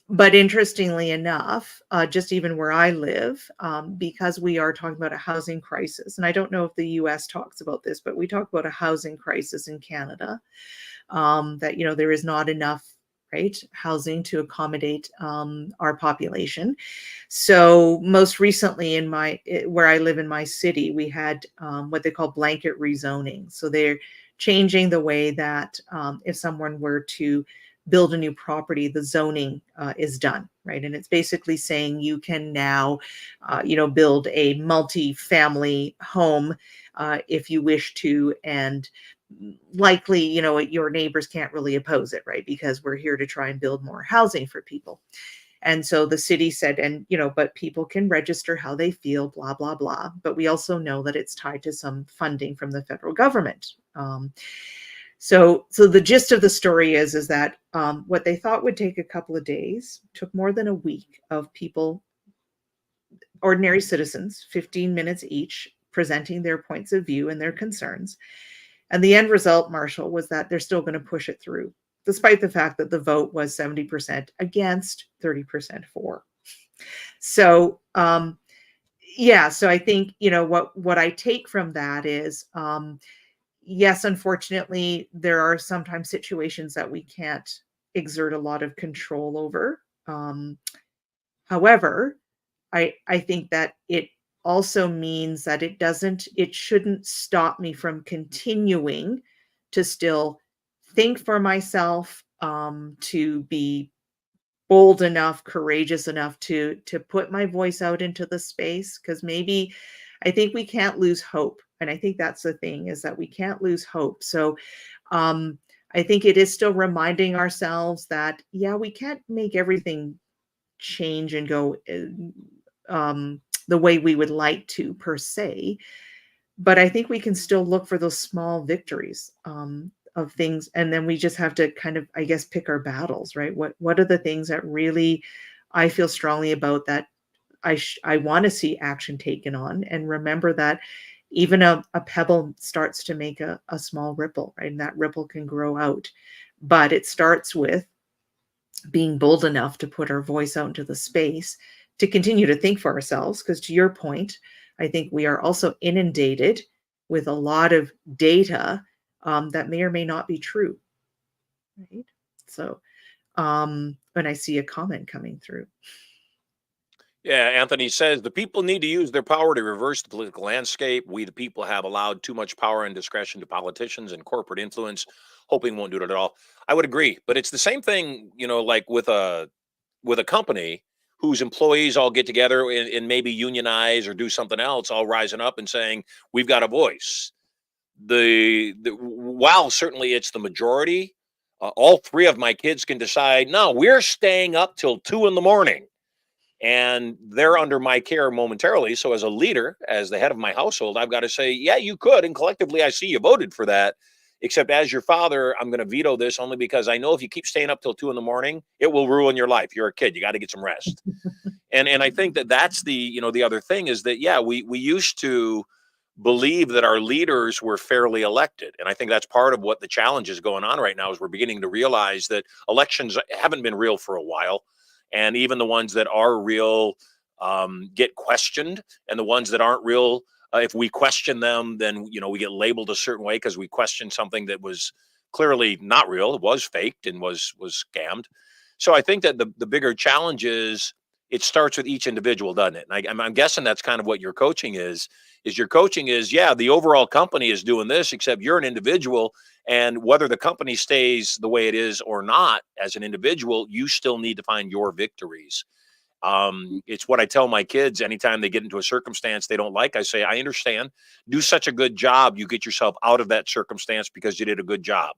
but interestingly enough, just even where I live, because we are talking about a housing crisis, and I don't know if the US talks about this, but we talk about a housing crisis in Canada, that, there is not enough, right, housing to accommodate our population. So most recently where I live in my city, we had what they call blanket rezoning. So they're changing the way that if someone were to build a new property, the zoning is done, right? And it's basically saying you can now, build a multi-family home if you wish to, and likely, your neighbors can't really oppose it, right? Because we're here to try and build more housing for people. And so the city said, and, but people can register how they feel, blah, blah, blah. But we also know that it's tied to some funding from the federal government. So the gist of the story is that what they thought would take a couple of days took more than a week of people, ordinary citizens, 15 minutes each, presenting their points of view and their concerns. And the end result, Marshall, was that they're still going to push it through, despite the fact that the vote was 70% against, 30% for. So, yeah, so I think, what I take from that is, yes, unfortunately, there are sometimes situations that we can't exert a lot of control over. However, I think that it also means that it shouldn't stop me from continuing to still think for myself, to be bold enough, courageous enough to put my voice out into the space. Because maybe I think we can't lose hope. And I think that's the thing, is that we can't lose hope. So I think it is still reminding ourselves that, yeah, we can't make everything change and go the way we would like to, per se. But I think we can still look for those small victories of things. And then we just have to kind of, I guess, pick our battles, right? What are the things that really I feel strongly about, that I want to see action taken on, and remember that even a pebble starts to make a small ripple, right? And that ripple can grow out. But it starts with being bold enough to put our voice out into the space, to continue to think for ourselves. Because to your point, I think we are also inundated with a lot of data that may or may not be true, right? So when I see a comment coming through. Yeah, Anthony says the people need to use their power to reverse the political landscape. We, the people, have allowed too much power and discretion to politicians and corporate influence, hoping won't do it at all. I would agree, but it's the same thing, like with a company whose employees all get together and maybe unionize or do something else, all rising up and saying we've got a voice. While certainly it's the majority, all three of my kids can decide, no, we're staying up till 2 a.m. and they're under my care momentarily. So as a leader, as the head of my household, I've got to say, yeah, you could. And collectively, I see you voted for that. Except as your father, I'm going to veto this only because I know if you keep staying up till 2 a.m, it will ruin your life. You're a kid. You got to get some rest. And I think that that's the other thing is that, yeah, we used to believe that our leaders were fairly elected. And I think that's part of what the challenge is going on right now, is we're beginning to realize that elections haven't been real for a while. And even the ones that are real get questioned, and the ones that aren't real, if we question them, then we get labeled a certain way because we questioned something that was clearly not real. It was faked and was scammed. So I think that the bigger challenge is it starts with each individual, doesn't it? And I'm guessing that's kind of what your coaching is. Is your coaching is, yeah, the overall company is doing this, except you're an individual. And whether the company stays the way it is or not, as an individual, you still need to find your victories. It's what I tell my kids anytime they get into a circumstance they don't like. I say, I understand. Do such a good job. You get yourself out of that circumstance because you did a good job.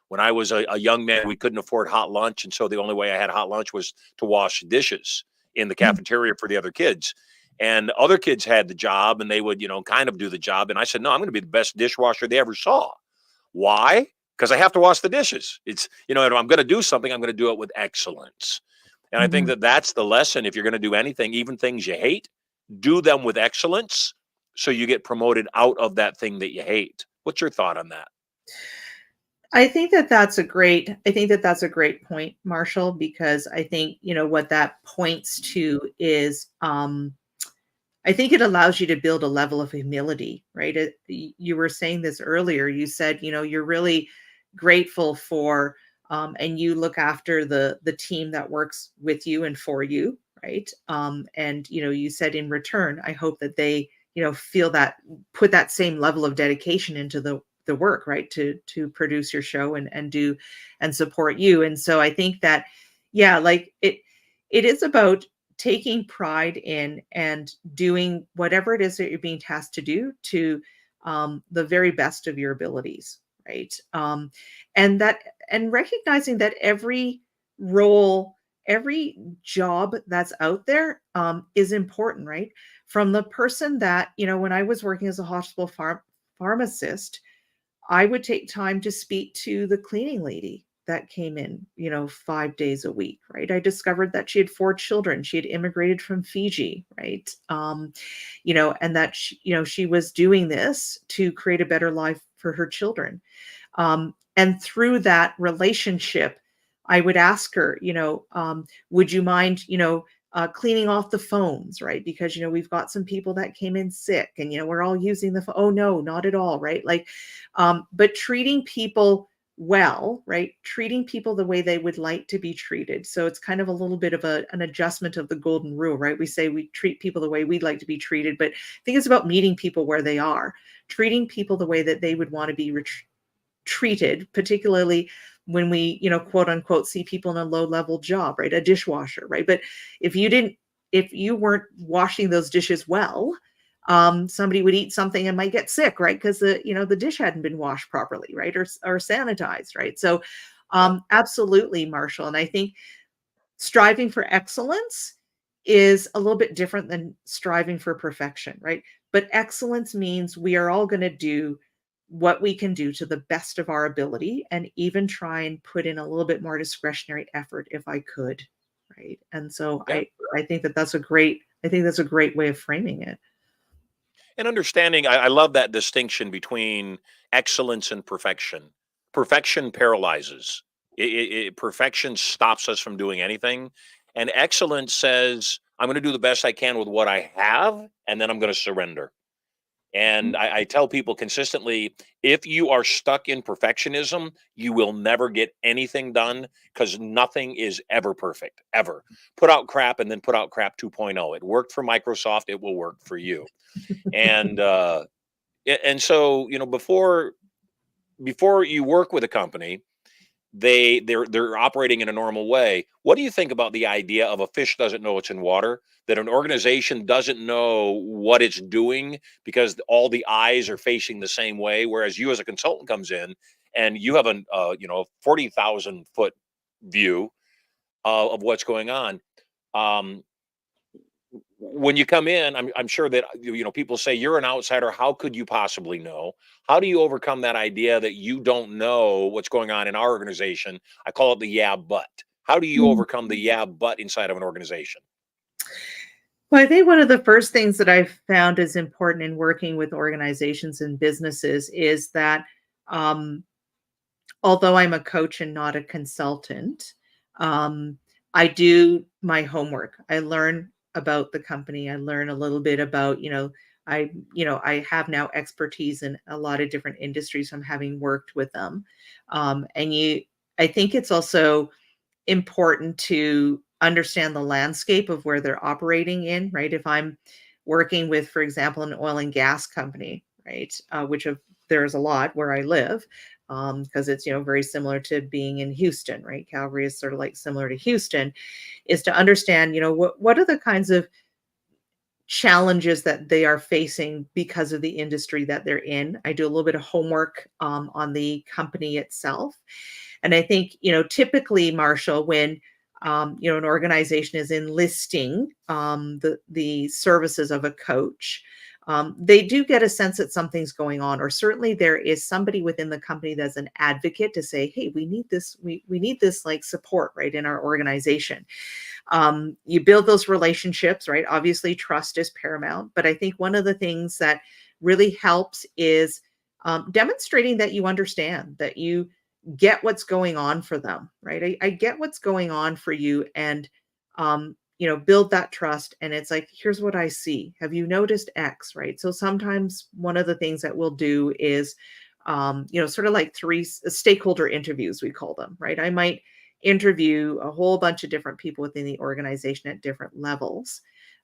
When I was a young man, we couldn't afford hot lunch. And so the only way I had hot lunch was to wash dishes in the cafeteria for the other kids. And other kids had the job and they would, kind of do the job. And I said, no, I'm going to be the best dishwasher they ever saw. Why? Because I have to wash the dishes. It's, if I'm going to do something, I'm going to do it with excellence. And I think Mhm. that that's the lesson. If you're going to do anything, even things you hate, do them with excellence so you get promoted out of that thing that you hate. What's your thought on that? I think that that's a great point, Marshall, because I think, what that points to is, I think it allows you to build a level of humility, right? You were saying this earlier. You said, you're really grateful for, and you look after the team that works with you and for you, right? And you said in return, I hope that they, feel that, put that same level of dedication into the work, right? To produce your show and do and support you. And so I think that, yeah, like it is about taking pride in and doing whatever it is that you're being tasked to do to the very best of your abilities, right? And that and recognizing that every role, every job that's out there is important, right? From the person that, when I was working as a hospital pharmacist, I would take time to speak to the cleaning lady that came in, 5 days a week, right? I discovered that she had 4 children. She had immigrated from Fiji, right? And that she was doing this to create a better life for her children. And through that relationship, I would ask her, would you mind, cleaning off the phones, right? Because, we've got some people that came in sick and, we're all using the phone. Oh, no, not at all, right? Like, but treating people well, right? Treating people the way they would like to be treated. So it's kind of a little bit of an adjustment of the golden rule, right? We say we treat people the way we'd like to be treated, but I think it's about meeting people where they are, treating people the way that they would want to be treated, particularly when we, quote unquote, see people in a low level job, right? A dishwasher, right? But if you weren't washing those dishes well, somebody would eat something and might get sick, right? Because the dish hadn't been washed properly, right? Or sanitized, right? So, Yeah. absolutely, Marshall. And I think striving for excellence is a little bit different than striving for perfection, right? But excellence means we are all going to do what we can do to the best of our ability and even try and put in a little bit more discretionary effort if I could, right? And so Yeah. I think that I think that's a great way of framing it. And understanding, I love that distinction between excellence and perfection. Perfection paralyzes. Perfection stops us from doing anything, and excellence says, "I'm going to do the best I can with what I have, and then I'm going to surrender." And I tell people consistently, if you are stuck in perfectionism, you will never get anything done because nothing is ever perfect, ever. Put out crap and then put out crap 2.0. It worked for Microsoft, it will work for you. And and so before you work with a company, they're operating in a normal way. What do you think about the idea of a fish doesn't know it's in water, that an organization doesn't know what it's doing because all the eyes are facing the same way, whereas you as a consultant comes in and you have a 40,000 foot view of what's going on. um, when you come in, I'm sure that people say you're an outsider. How could you possibly know? How do you overcome that idea that you don't know what's going on in our organization? I call it the yeah, but. How do you Mhm. overcome the yeah, but inside of an organization? Well, I think one of the first things that I've found is important in working with organizations and businesses is that um, although I'm a coach and not a consultant, um, I do my homework. I learn about the company. I learn a little bit about, I have now expertise in a lot of different industries from having worked with them. I think it's also important to understand the landscape of where they're operating in, right? If I'm working with, for example, an oil and gas company, right, there's a lot where I live, because it's very similar to being in Houston, right? Calgary is sort of like similar to Houston, is to understand what are the kinds of challenges that they are facing because of the industry that they're in. I do a little bit of homework on the company itself. And I think, typically, Marshall, when an organization is enlisting the services of a coach, they do get a sense that something's going on, or certainly there is somebody within the company that's an advocate to say, hey, we need this, we need this like support right in our organization. You build those relationships, right? Obviously, trust is paramount. But I think one of the things that really helps is demonstrating that you understand, that you get what's going on for them, right? I get what's going on for you, and build that trust. And it's like, here's what I see. Have you noticed X, right? So sometimes one of the things that we'll do is, sort of like three stakeholder interviews, we call them, right? I might interview a whole bunch of different people within the organization at different levels.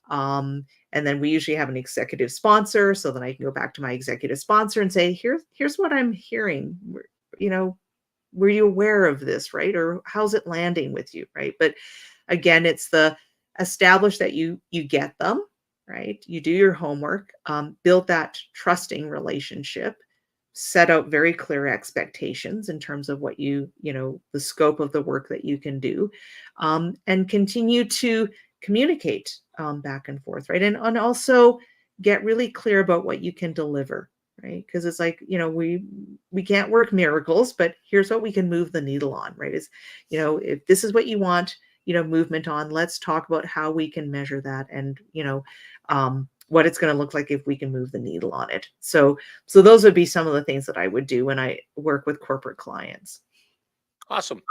And then we usually have an executive sponsor. So then I can go back to my executive sponsor and say, here's what I'm hearing. Were you aware of this, right? Or how's it landing with you, right? But again, it's the establish that you get them, right? You do your homework, build that trusting relationship, set out very clear expectations in terms of what the scope of the work that you can do, and continue to communicate back and forth, right? And also get really clear about what you can deliver, right? Because it's like, we can't work miracles, but here's what we can move the needle on, right? Is, if this is what you want, movement on, let's talk about how we can measure that, and, what it's going to look like if we can move the needle on it. So those would be some of the things that I would do when I work with corporate clients. Awesome.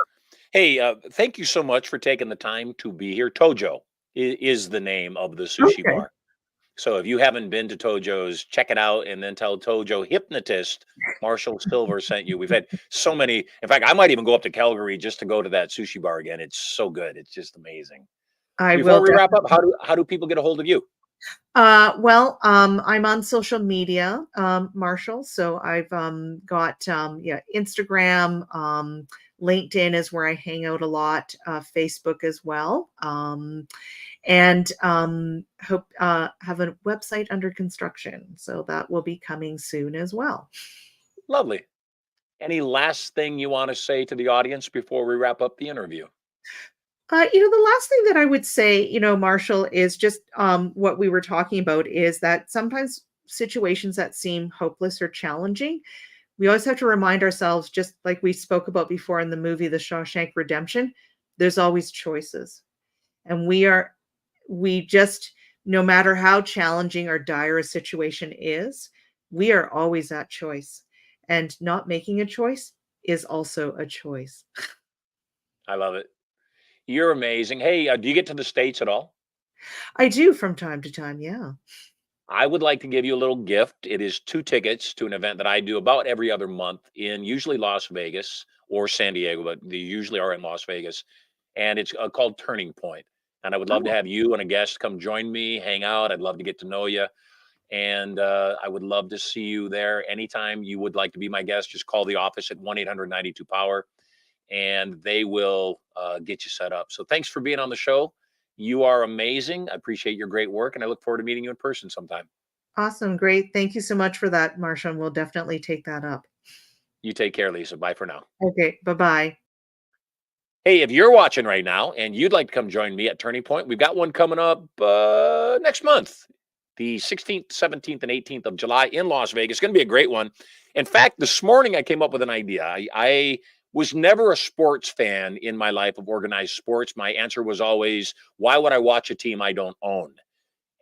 Hey, thank you so much for taking the time to be here. Tojo is the name of the sushi Okay. bar. So if you haven't been to Tojo's, check it out, and then tell Tojo hypnotist Marshall Sylver sent you. We've had so many. In fact, I might even go up to Calgary just to go to that sushi bar again. It's so good. It's just amazing. I Before will we wrap up, definitely. how do people get a hold of you? I'm on social media, Marshall. So I've got Instagram, LinkedIn is where I hang out a lot, Facebook as well, and hope have a website under construction. So that will be coming soon as well. Lovely. Any last thing you want to say to the audience before we wrap up the interview? The last thing that I would say, Marshall, is just what we were talking about, is that sometimes situations that seem hopeless or challenging, we always have to remind ourselves, just like we spoke about before in the movie The Shawshank Redemption, there's always choices. And we just, no matter how challenging or dire a situation is, we are always at choice. And not making a choice is also a choice. I love it. You're amazing. Hey, do you get to the States at all? I do from time to time, yeah. I would like to give you a little gift. It is 2 tickets to an event that I do about every other month in usually Las Vegas or San Diego, but they usually are in Las Vegas. And it's called Turning Point. And I would love to Oh, have you and a guest come join me, hang out. I'd love to get to know you. And I would love to see you there anytime you would like to be my guest. Just call the office at 1-800-92-POWER, and they will get you set up. So thanks for being on the show. You are amazing. I appreciate your great work, and I look forward to meeting you in person sometime. awesome. Great. Thank you so much for that, Marsha. And we'll definitely take that up. You take care, Lisa. Bye for now. Okay. Bye-bye. Hey, if you're watching right now and you'd like to come join me at Turning Point, we've got one coming up next month, the 16th, 17th, and 18th of July in Las Vegas. It's going to be a great one. In fact, this morning I came up with an idea. I was never a sports fan in my life of organized sports. My answer was always, why would I watch a team I don't own?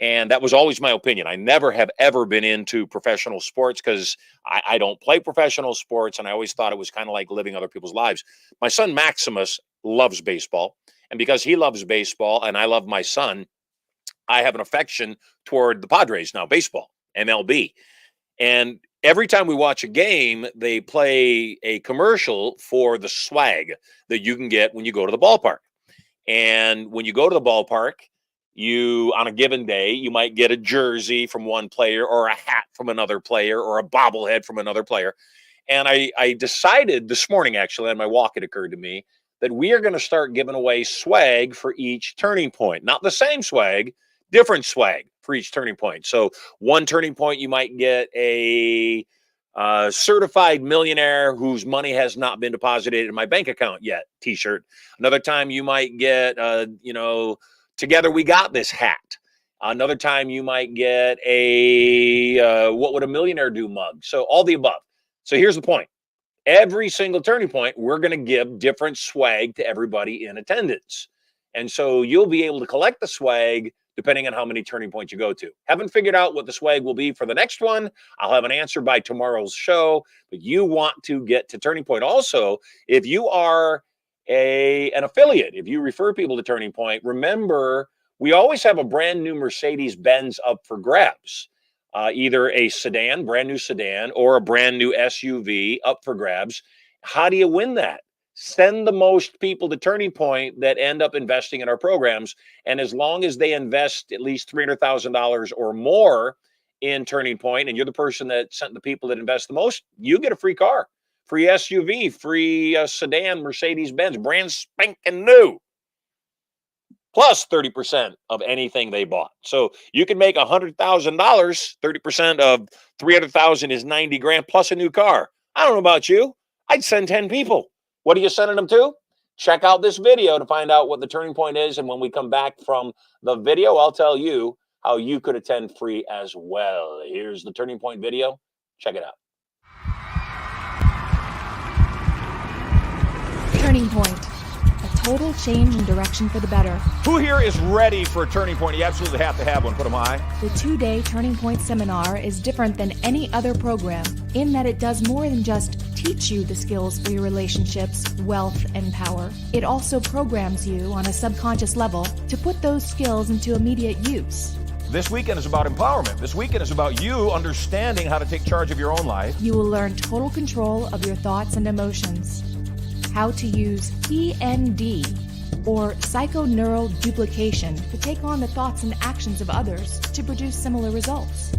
And that was always my opinion. I never have ever been into professional sports because I don't play professional sports. And I always thought it was kind of like living other people's lives. My son Maximus loves baseball. And because he loves baseball and I love my son, I have an affection toward the Padres now, baseball, MLB. And every time we watch a game, they play a commercial for the swag that you can get when you go to the ballpark. And when you go to the ballpark, you, on a given day, you might get a jersey from one player or a hat from another player or a bobblehead from another player. And I decided this morning, actually, on my walk, it occurred to me that we are going to start giving away swag for each turning point. Not the same swag, different swag for each turning point. So one turning point, you might get Certified millionaire whose money has not been deposited in my bank account yet t-shirt. Another time you might get, together we got this hat. Another time you might get a what would a millionaire do mug. So all the above. So here's the point. Every single turning point, we're going to give different swag to everybody in attendance. And so you'll be able to collect the swag depending on how many turning points you go to. Haven't figured out what the swag will be for the next one. I'll have an answer by tomorrow's show, but you want to get to Turning Point. Also, if you are an affiliate, if you refer people to Turning Point, remember, we always have a brand new Mercedes-Benz up for grabs. Either a sedan, brand new sedan, or a brand new SUV up for grabs. How do you win that? Send the most people to Turning Point that end up investing in our programs. And as long as they invest at least $300,000 or more in Turning Point, and you're the person that sent the people that invest the most, you get a free car, free SUV, free sedan, Mercedes-Benz, brand spanking new. Plus 30% of anything they bought. So you can make $100,000, 30% of 300,000 is 90 grand plus a new car. I don't know about you. I'd send 10 people. What are you sending them to? Check out this video to find out what the Turning Point is. And when we come back from the video, I'll tell you how you could attend free as well. Here's the Turning Point video. Check it out. Turning Point. A total change in direction for the better. Who here is ready for a turning point? You absolutely have to have one. Put them high. The 2-day Turning Point seminar is different than any other program in that it does more than just teach you the skills for your relationships, wealth, and power. It also programs you on a subconscious level to put those skills into immediate use. This weekend is about empowerment. This weekend is about you understanding how to take charge of your own life. You will learn total control of your thoughts and emotions. How to use PND, or psychoneural duplication, to take on the thoughts and actions of others to produce similar results.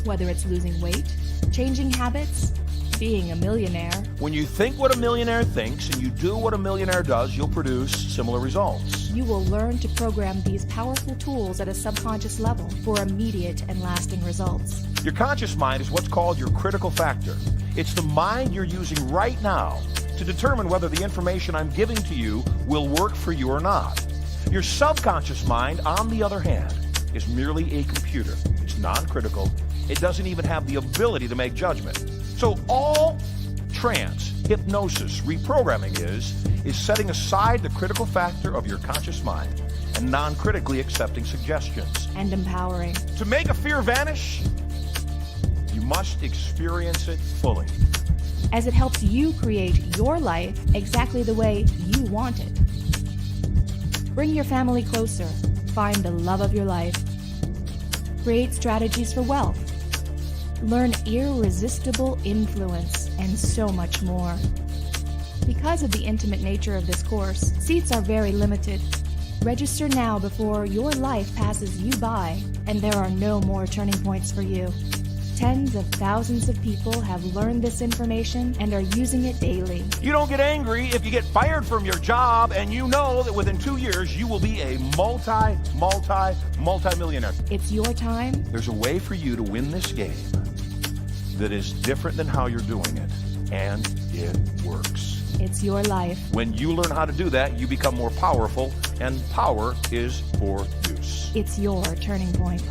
Whether it's losing weight, changing habits, being a millionaire. When you think what a millionaire thinks and you do what a millionaire does, you'll produce similar results. You will learn to program these powerful tools at a subconscious level for immediate and lasting results. Your conscious mind is what's called your critical factor. It's the mind you're using right now to determine whether the information I'm giving to you will work for you or not. Your subconscious mind, on the other hand, is merely a computer. It's non-critical. It doesn't even have the ability to make judgment. So all trance, hypnosis, reprogramming is setting aside the critical factor of your conscious mind and non-critically accepting suggestions. And empowering. To make a fear vanish, you must experience it fully. As it helps you create your life exactly the way you want it. Bring your family closer. Find the love of your life. Create strategies for wealth. Learn irresistible influence and so much more. Because of the intimate nature of this course, seats are very limited. Register now before your life passes you by and there are no more turning points for you. Tens of thousands of people have learned this information and are using it daily. You don't get angry if you get fired from your job and you know that within 2 years you will be a multi-millionaire. It's your time. There's a way for you to win this game that is different than how you're doing it, and it works. It's your life. When you learn how to do that, you become more powerful, and power is for use. It's your turning point.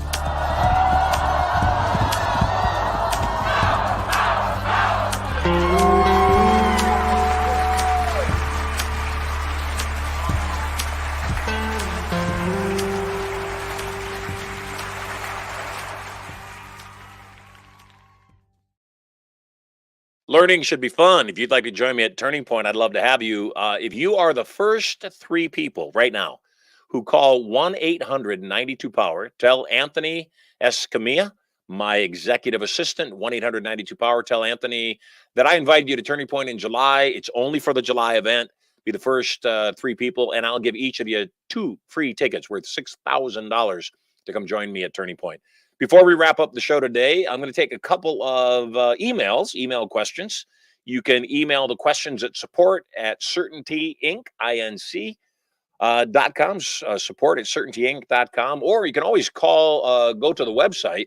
Learning should be fun. If you'd like to join me at Turning Point, I'd love to have you. If you are the first 3 people right now who call 1-800-92-POWER, tell Anthony Escamilla, my executive assistant, 1-800-92-POWER, tell Anthony that I invited you to Turning Point in July. It's only for the July event. Be the first 3 people, and I'll give each of you 2 free tickets worth $6,000 to come join me at Turning Point. Before we wrap up the show today, I'm going to take a couple of email questions. You can email the questions at support@certaintyinc.com, support@certaintyinc.com, or you can always call, go to the website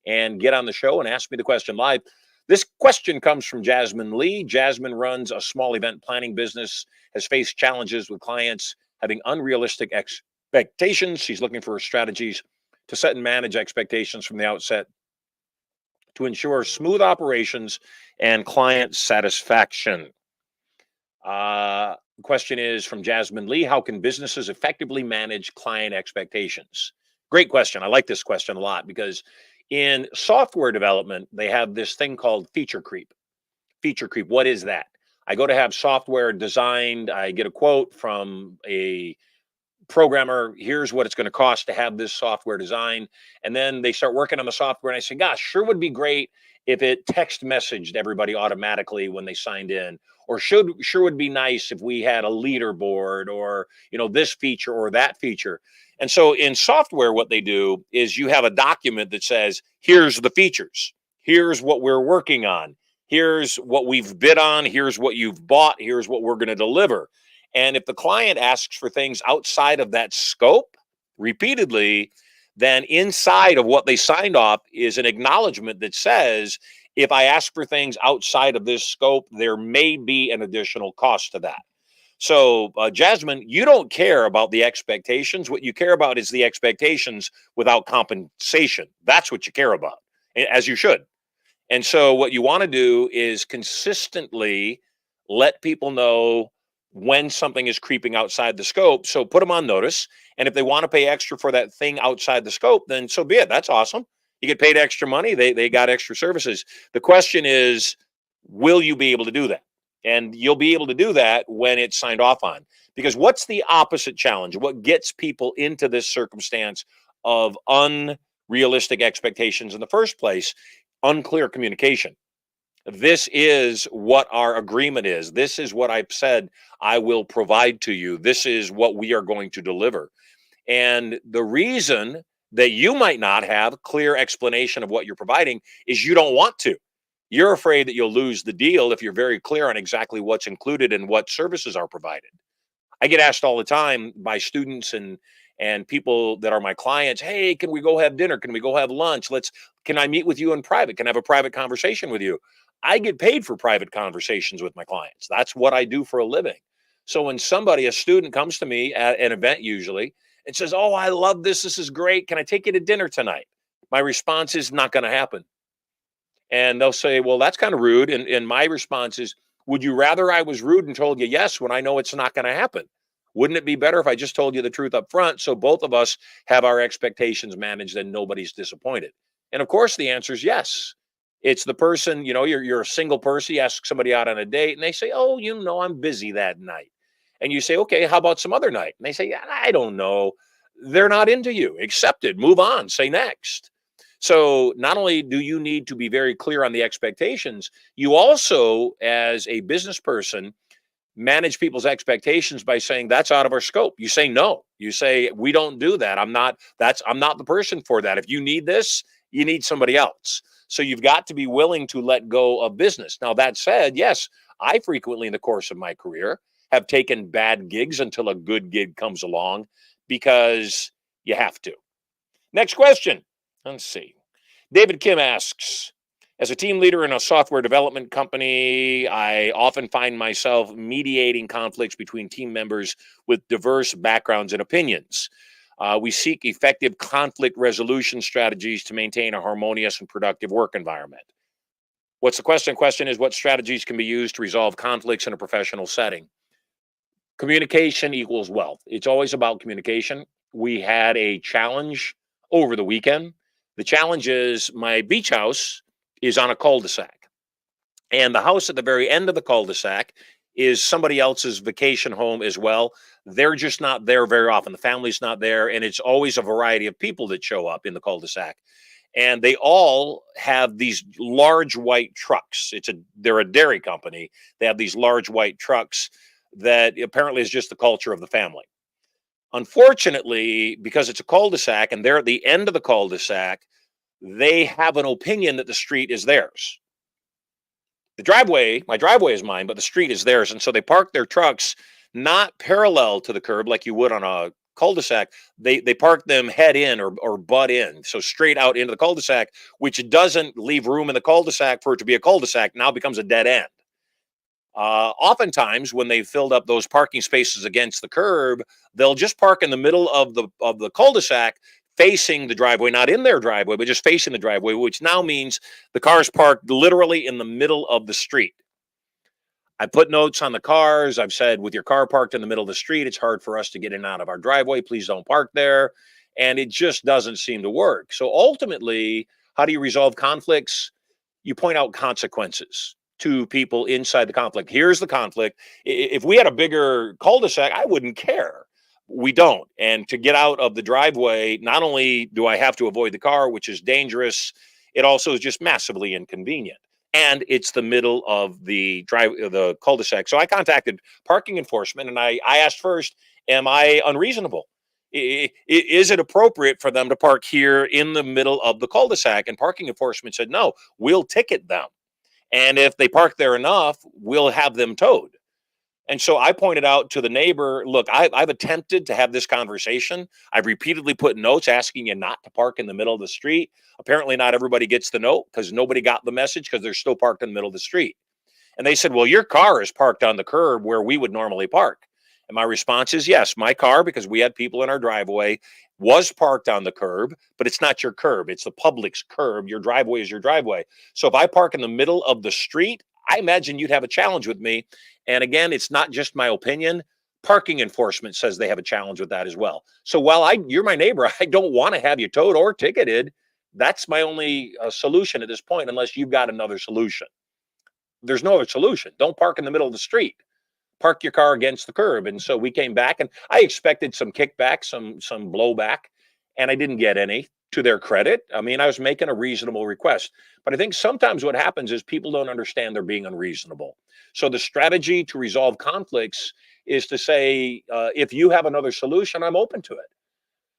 and get on the show and ask me the question live. This question comes from Jasmine Lee. Jasmine runs a small event planning business, has faced challenges with clients having unrealistic expectations. She's looking for strategies to set and manage expectations from the outset to ensure smooth operations and client satisfaction. The question is from Jasmine Lee. How can businesses effectively manage client expectations? Great question. I like this question a lot because in software development, they have this thing called feature creep. Feature creep, what is that? I go to have software designed, I get a quote from a programmer, here's what it's going to cost to have this software designed. And then they start working on the software and I say, gosh, sure would be great if it text messaged everybody automatically when they signed in, or sure would be nice if we had a leaderboard or, this feature or that feature. And so in software, what they do is you have a document that says, here's the features, here's what we're working on, here's what we've bid on, here's what you've bought, here's what we're going to deliver. And if the client asks for things outside of that scope repeatedly, then inside of what they signed off is an acknowledgement that says, if I ask for things outside of this scope, there may be an additional cost to that. So, Jasmine, you don't care about the expectations. What you care about is the expectations without compensation. That's what you care about, as you should. And so what you want to do is consistently let people know when something is creeping outside the scope. So put them on notice. And if they want to pay extra for that thing outside the scope, then so be it. That's awesome. You get paid extra money. They got extra services. The question is, will you be able to do that? And you'll be able to do that when it's signed off on. Because what's the opposite challenge? What gets people into this circumstance of unrealistic expectations in the first place? Unclear communication. This is what our agreement is. This is what I've said I will provide to you. This is what we are going to deliver. And the reason that you might not have clear explanation of what you're providing is you don't want to. You're afraid that you'll lose the deal if you're very clear on exactly what's included and what services are provided. I get asked all the time by students and people that are my clients, hey, can we go have dinner? Can we go have lunch? Can I meet with you in private? Can I have a private conversation with you? I get paid for private conversations with my clients. That's what I do for a living. So when a student comes to me at an event usually and says, oh, I love this. This is great. Can I take you to dinner tonight? My response is not going to happen. And they'll say, well, that's kind of rude. And my response is, would you rather I was rude and told you yes when I know it's not going to happen? Wouldn't it be better if I just told you the truth up front so both of us have our expectations managed and nobody's disappointed? And of course, the answer is yes. It's the person, you're a single person, you ask somebody out on a date and they say, oh, I'm busy that night. And you say, okay, how about some other night? And they say, yeah, I don't know. They're not into you. Accept it. Move on. Say next. So not only do you need to be very clear on the expectations, you also, as a business person, manage people's expectations by saying that's out of our scope. You say no. You say we don't do that. I'm not the person for that. If you need this, you need somebody else. So you've got to be willing to let go of business. Now that said, yes, I frequently in the course of my career have taken bad gigs until a good gig comes along because you have to. Next question. Let's see. David Kim asks, as a team leader in a software development company, I often find myself mediating conflicts between team members with diverse backgrounds and opinions. We seek effective conflict resolution strategies to maintain a harmonious and productive work environment. What's the question? Question is, what strategies can be used to resolve conflicts in a professional setting? Communication equals wealth. It's always about communication. We had a challenge over the weekend. The challenge is my beach house is on a cul-de-sac. And the house at the very end of the cul-de-sac is somebody else's vacation home as well. They're just not there very often. The family's not there. And it's always a variety of people that show up in the cul-de-sac. And they all have these large white trucks. They're a dairy company. They have these large white trucks that apparently is just the culture of the family. Unfortunately, because it's a cul-de-sac and they're at the end of the cul-de-sac, they have an opinion that the street is theirs. My driveway is mine, but the street is theirs. And so they park their trucks not parallel to the curb like you would on a cul-de-sac, they park them head in or butt in, so straight out into the cul-de-sac, which doesn't leave room in the cul-de-sac for it to be a cul-de-sac. Now becomes a dead end. Oftentimes, when they filled up those parking spaces against the curb, they'll just park in the middle of the cul-de-sac, facing the driveway, not in their driveway, but just facing the driveway, which now means the car's parked literally in the middle of the street. I put notes on the cars. I've said, with your car parked in the middle of the street, it's hard for us to get in and out of our driveway. Please don't park there. And it just doesn't seem to work. So ultimately, how do you resolve conflicts? You point out consequences to people inside the conflict. Here's the conflict. If we had a bigger cul-de-sac, I wouldn't care. We don't. And to get out of the driveway, not only do I have to avoid the car, which is dangerous, it also is just massively inconvenient. And it's the middle of the cul-de-sac. So I contacted parking enforcement, and I asked first, am I unreasonable? Is it appropriate for them to park here in the middle of the cul-de-sac? And parking enforcement said, no, we'll ticket them. And if they park there enough, we'll have them towed. And so I pointed out to the neighbor, look, I've attempted to have this conversation. I've repeatedly put notes asking you not to park in the middle of the street. Apparently not everybody gets the note because nobody got the message because they're still parked in the middle of the street. And they said, well, your car is parked on the curb where we would normally park. And my response is, yes, my car, because we had people in our driveway, was parked on the curb, but it's not your curb. It's the public's curb. Your driveway is your driveway. So if I park in the middle of the street, I imagine you'd have a challenge with me. And again, it's not just my opinion. Parking enforcement says they have a challenge with that as well. So while you're my neighbor, I don't want to have you towed or ticketed. That's my only solution at this point, unless you've got another solution. There's no other solution. Don't park in the middle of the street. Park your car against the curb. And so we came back, and I expected some kickback, some blowback, and I didn't get any. To their credit, I mean, I was making a reasonable request. But I think sometimes what happens is people don't understand they're being unreasonable. So the strategy to resolve conflicts is to say, if you have another solution, I'm open to it.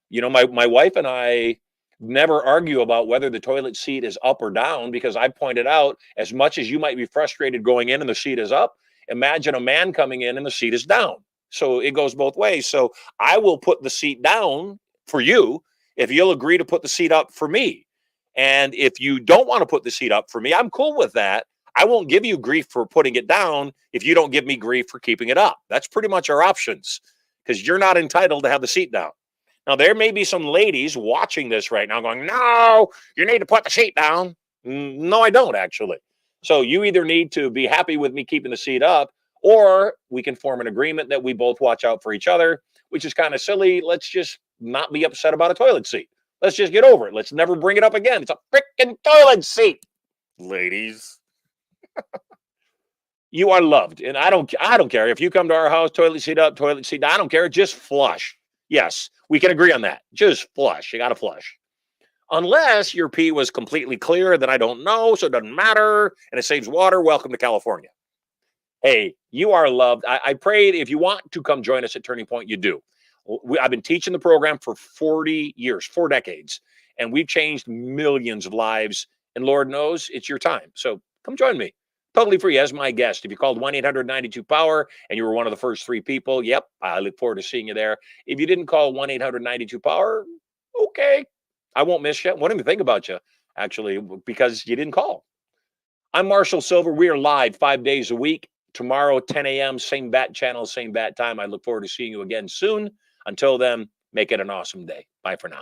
You know, my wife and I never argue about whether the toilet seat is up or down, because I pointed out, as much as you might be frustrated going in and the seat is up, imagine a man coming in and the seat is down. So it goes both ways. So I will put the seat down for you if you'll agree to put the seat up for me. And if you don't want to put the seat up for me, I'm cool with that. I won't give you grief for putting it down if you don't give me grief for keeping it up. That's pretty much our options, because you're not entitled to have the seat down. Now, there may be some ladies watching this right now going, no, you need to put the seat down. No, I don't, actually. So you either need to be happy with me keeping the seat up, or we can form an agreement that we both watch out for each other, which is kind of silly. Let's just not be upset about a toilet seat. Let's just get over it. Let's never bring it up again. It's a freaking toilet seat, ladies. You are loved. And I don't care if you come to our house, toilet seat up, toilet seat down. I don't care. Just flush. Yes, we can agree on that. Just flush. You got to flush. Unless your pee was completely clear, then I don't know. So it doesn't matter. And it saves water. Welcome to California. Hey, you are loved. I prayed if you want to come join us at Turning Point, you do. I've been teaching the program for 40 years, 4 decades, and we've changed millions of lives. And Lord knows it's your time. So come join me. Totally free as my guest. If you called 1-800-92-POWER and you were one of the first 3 people, yep, I look forward to seeing you there. If you didn't call 1-800-92-POWER, okay, I won't miss you. I won't even think about you, actually, because you didn't call. I'm Marshall Sylver. We are live 5 days a week. Tomorrow, 10 a.m., same bat channel, same bat time. I look forward to seeing you again soon. Until then, make it an awesome day. Bye for now.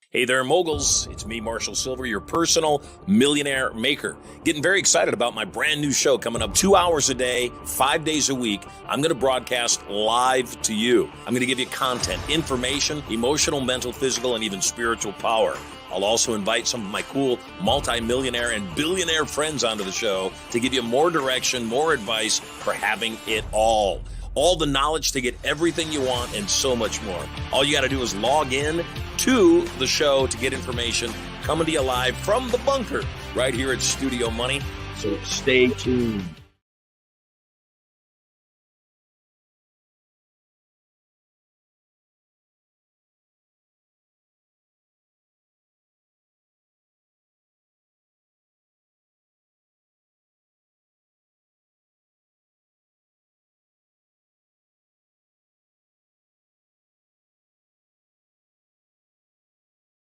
Hey there, moguls. It's me, Marshall Sylver, your personal millionaire maker. Getting very excited about my brand new show coming up 2 hours a day, 5 days a week. I'm going to broadcast live to you. I'm going to give you content, information, emotional, mental, physical, and even spiritual power. I'll also invite some of my cool multi-millionaire and billionaire friends onto the show to give you more direction, more advice for having it all. All the knowledge to get everything you want and so much more. All you got to do is log in to the show to get information coming to you live from the bunker right here at Studio Money. So stay tuned.